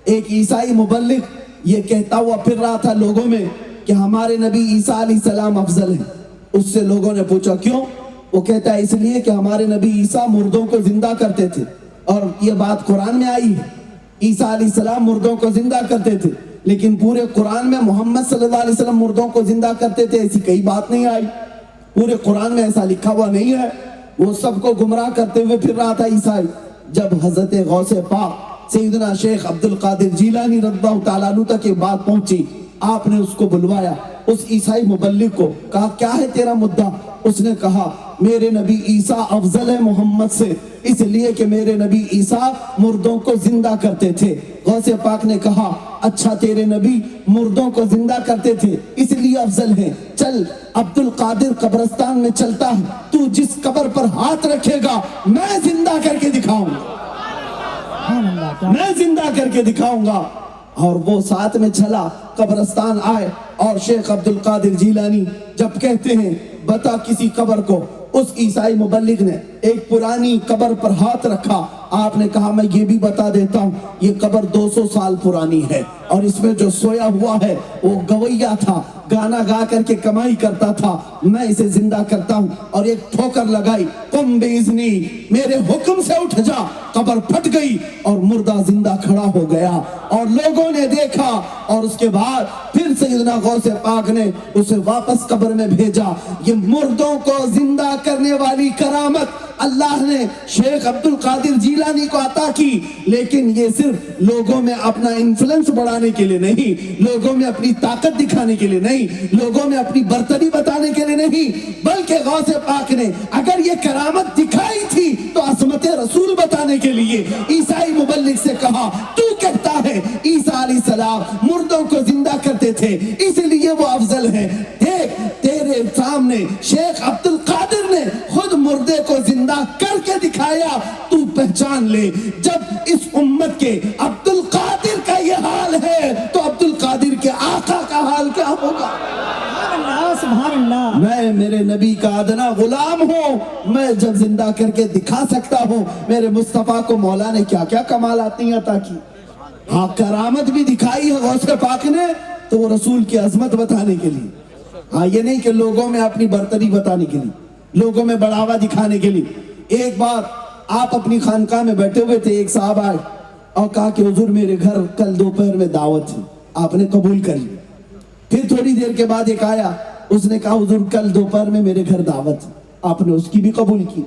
ایک عیسائی مبلغ یہ کہتا ہوا پھر رہا تھا لوگوں میں کہ ہمارے نبی عیسیٰ علیہ السلام افضل ہیں. اس سے لوگوں نے پوچھا کیوں؟ وہ کہتا ہے اس لیے کہ ہمارے نبی عیسیٰ مردوں کو زندہ کرتے تھے اور یہ بات قرآن میں آئی ہے. عیسیٰ علیہ السلام مردوں کو زندہ کرتے تھے لیکن پورے قرآن میں محمد صلی اللہ علیہ وسلم مردوں کو زندہ کرتے تھے ایسی کئی بات نہیں آئی. پورے قرآن میں ایسا لکھا ہوا نہیں ہے. وہ سب کو گمراہ کرتے ہوئے پھر رہا تھا عیسائی. جب حضرت غوث پاک سیدنا شیخ عبد القادر جیلانی رضی اللہ تعالیٰ عنہ تک یہ بات پہنچی. آپ نے اس کو بلوایا, اس عیسائی مبلغ کو, کہا کیا ہے تیرا مدعا؟ اس نے کہا میرے نبی عیسیٰ افضل ہے محمد سے اس لیے کہ میرے نبی عیسیٰ مردوں کو زندہ کرتے تھے. غوث پاک نے کہا اچھا تیرے نبی مردوں کو زندہ کرتے تھے اس لیے افضل ہیں, چل عبد القادر قبرستان میں چلتا ہے, تو جس قبر پر ہاتھ رکھے گا میں زندہ کر کے دکھاؤں گا, سبحان اللہ. کیا میں زندہ کر کے دکھاؤں گا. اور وہ ساتھ میں چلا, قبرستان آئے اور شیخ عبد القادر جیلانی جب کہتے ہیں بتا کسی قبر کو, اس عیسائی مبلغ نے ایک پرانی قبر پر ہاتھ رکھا. آپ نے کہا میں یہ بھی بتا دیتا ہوں یہ قبر 200 سال پرانی ہے اور اس میں جو سویا ہوا ہے وہ گویا تھا, گانا گا کر کے کمائی کرتا تھا, میں اسے زندہ کرتا ہوں. اور ایک ٹھوکر لگائی, قم باذنی, میرے حکم سے اٹھ جا. قبر پھٹ گئی اور مردہ زندہ کھڑا ہو گیا اور لوگوں نے دیکھا. اور اس کے بعد پھر سیدنا غوث پاک نے اسے واپس قبر میں بھیجا. یہ مردوں کو زندہ کرنے والی کرامت اللہ نے شیخ عبد القادر جیلانی کو عطا کی, لیکن یہ صرف لوگوں میں اپنا انفلوئنس بڑھانے کے لیے نہیں, لوگوں میں اپنی طاقت دکھانے کے لیے نہیں, لوگوں میں اپنی برتری بتانے کے لیے نہیں, بلکہ غوث پاک نے اگر یہ کرامت دکھائی تھی تو عظمت رسول بتانے کے لیے عیسائی مبلغ سے کہا تو کہتا ہے عیسیٰ علیہ السلام مردوں کو زندہ کرتے تھے اس لیے وہ افضل ہیں. دیکھ تیرے سامنے شیخ عبد القادر نے خود مردے کو زندہ کر کے دکھایا, تو پہچان لے جب اس امت کے عبد القادر کا یہ حال ہے تو عبد القادر کے آقا کا حال کیا ہوگا. سبحان اللہ. سبحان اللہ. میں میرے نبی کا ادنا غلام ہوں, میں جب زندہ کر کے دکھا سکتا ہوں. میرے مصطفیٰ کو مولا نے کیا کیا کمالات عطا کی. ہاں کرامت بھی دکھائی ہے غوث پاک نے تو وہ رسول کی عظمت بتانے کے لیے, ہاں یہ نہیں کہ لوگوں میں اپنی برتری بتانے کے لیے, لوگوں میں بڑھاوا دکھانے کے لیے. ایک بار آپ اپنی خانقاہ میں بیٹھے ہوئے تھے, ایک صاحب آئے اور کہا کہ حضور میرے گھر کل دوپہر میں دعوت ہے. آپ نے قبول کر لی. پھر تھوڑی دیر کے بعد ایک آیا, اس نے کہا حضور کل دوپہر میں میرے گھر دعوت ہے. آپ نے اس کی بھی قبول کی.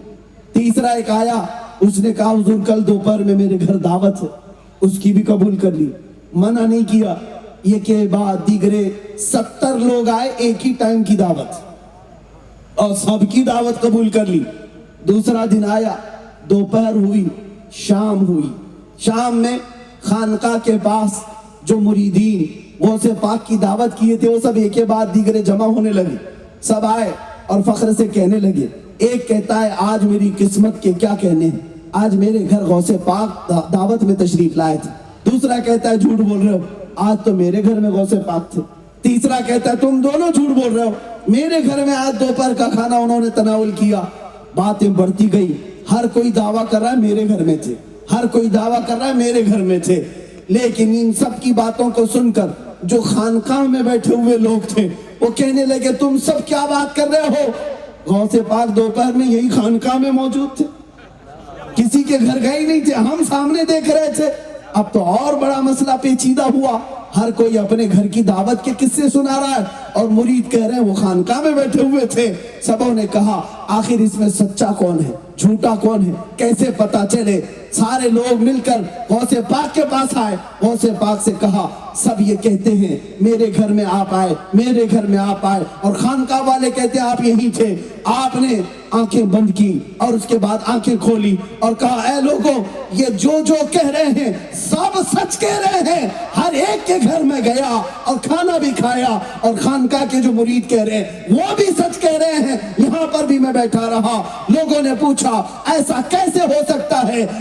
تیسرا ایک آیا, اس نے کہا حضور کل دوپہر میں میرے گھر دعوت ہے. اس کی بھی قبول کر لی, منع نہیں کیا. یہ کے بعد دیگرے 70 لوگ آئے, ایک ہی ٹائم کی دعوت اور سب کی دعوت قبول کر لی. دوسرا دن آیا, دوپہر ہوئی, شام ہوئی. شام میں خانقاہ کے پاس جو مریدین غوث پاک کی دعوت کیے تھے وہ سب ایک کے بعد دیگرے جمع ہونے لگے. سب آئے اور فخر سے کہنے لگے. ایک کہتا ہے آج میری قسمت کے کیا کہنے ہیں, آج میرے گھر غوث پاک دعوت میں تشریف لائے تھے. دوسرا کہتا ہے جھوٹ بول رہے ہو, آج تو میرے گھر میں غوث پاک تھے. تیسرا کہتا ہے تم دونوں جھوٹ بول رہے ہو, میرے گھر میں آج دوپہر کا کھانا انہوں نے تناول کیا. باتیں بڑھتی گئی, ہر کوئی دعویٰ کر رہا ہے میرے گھر میں تھے, ہر کوئی دعویٰ کر رہا ہے میرے گھر میں تھے. لیکن ان سب کی باتوں کو سن کر جو خانقاہ میں بیٹھے ہوئے لوگ تھے وہ کہنے لگے تم سب کیا بات کر رہے ہو, غوث پاک دوپہر میں یہی خانقاہ میں موجود تھے, کسی کے گھر گئے نہیں تھے, ہم سامنے دیکھ رہے تھے. اب تو اور بڑا مسئلہ پیچیدہ ہوا, ہر کوئی اپنے گھر کی دعوت کے قصے سنا رہا ہے اور مرید کہہ رہے ہیں وہ خانقاہ میں بیٹھے ہوئے تھے. سبوں نے کہا آخر اس میں سچا کون ہے, جھوٹا کون ہے, کیسے پتا چلے. سارے لوگ مل کر غوث پاک کے پاس آئے. غوث پاک سے کہا سب یہ کہتے ہیں میرے گھر میں آپ آئے, میرے گھر میں آپ آئے, اور خانقاہ والے کہتے ہیں آپ یہی تھے. آپ نے آنکھیں بند کی اور اس کے بعد آنکھیں کھولی اور کہا اے لوگوں یہ جو کہہ رہے ہیں سب سچ کہہ رہے ہیں. ہر ایک کے گھر میں گیا اور کھانا بھی کھایا اور خانقاہ کے جو مرید کہہ رہے ہیں وہ بھی سچ کہہ رہے ہیں. یہاں پر بھی میں بیٹھا رہا. لوگوں نے پوچھا ایسا کیسے ہو سکتا ہے,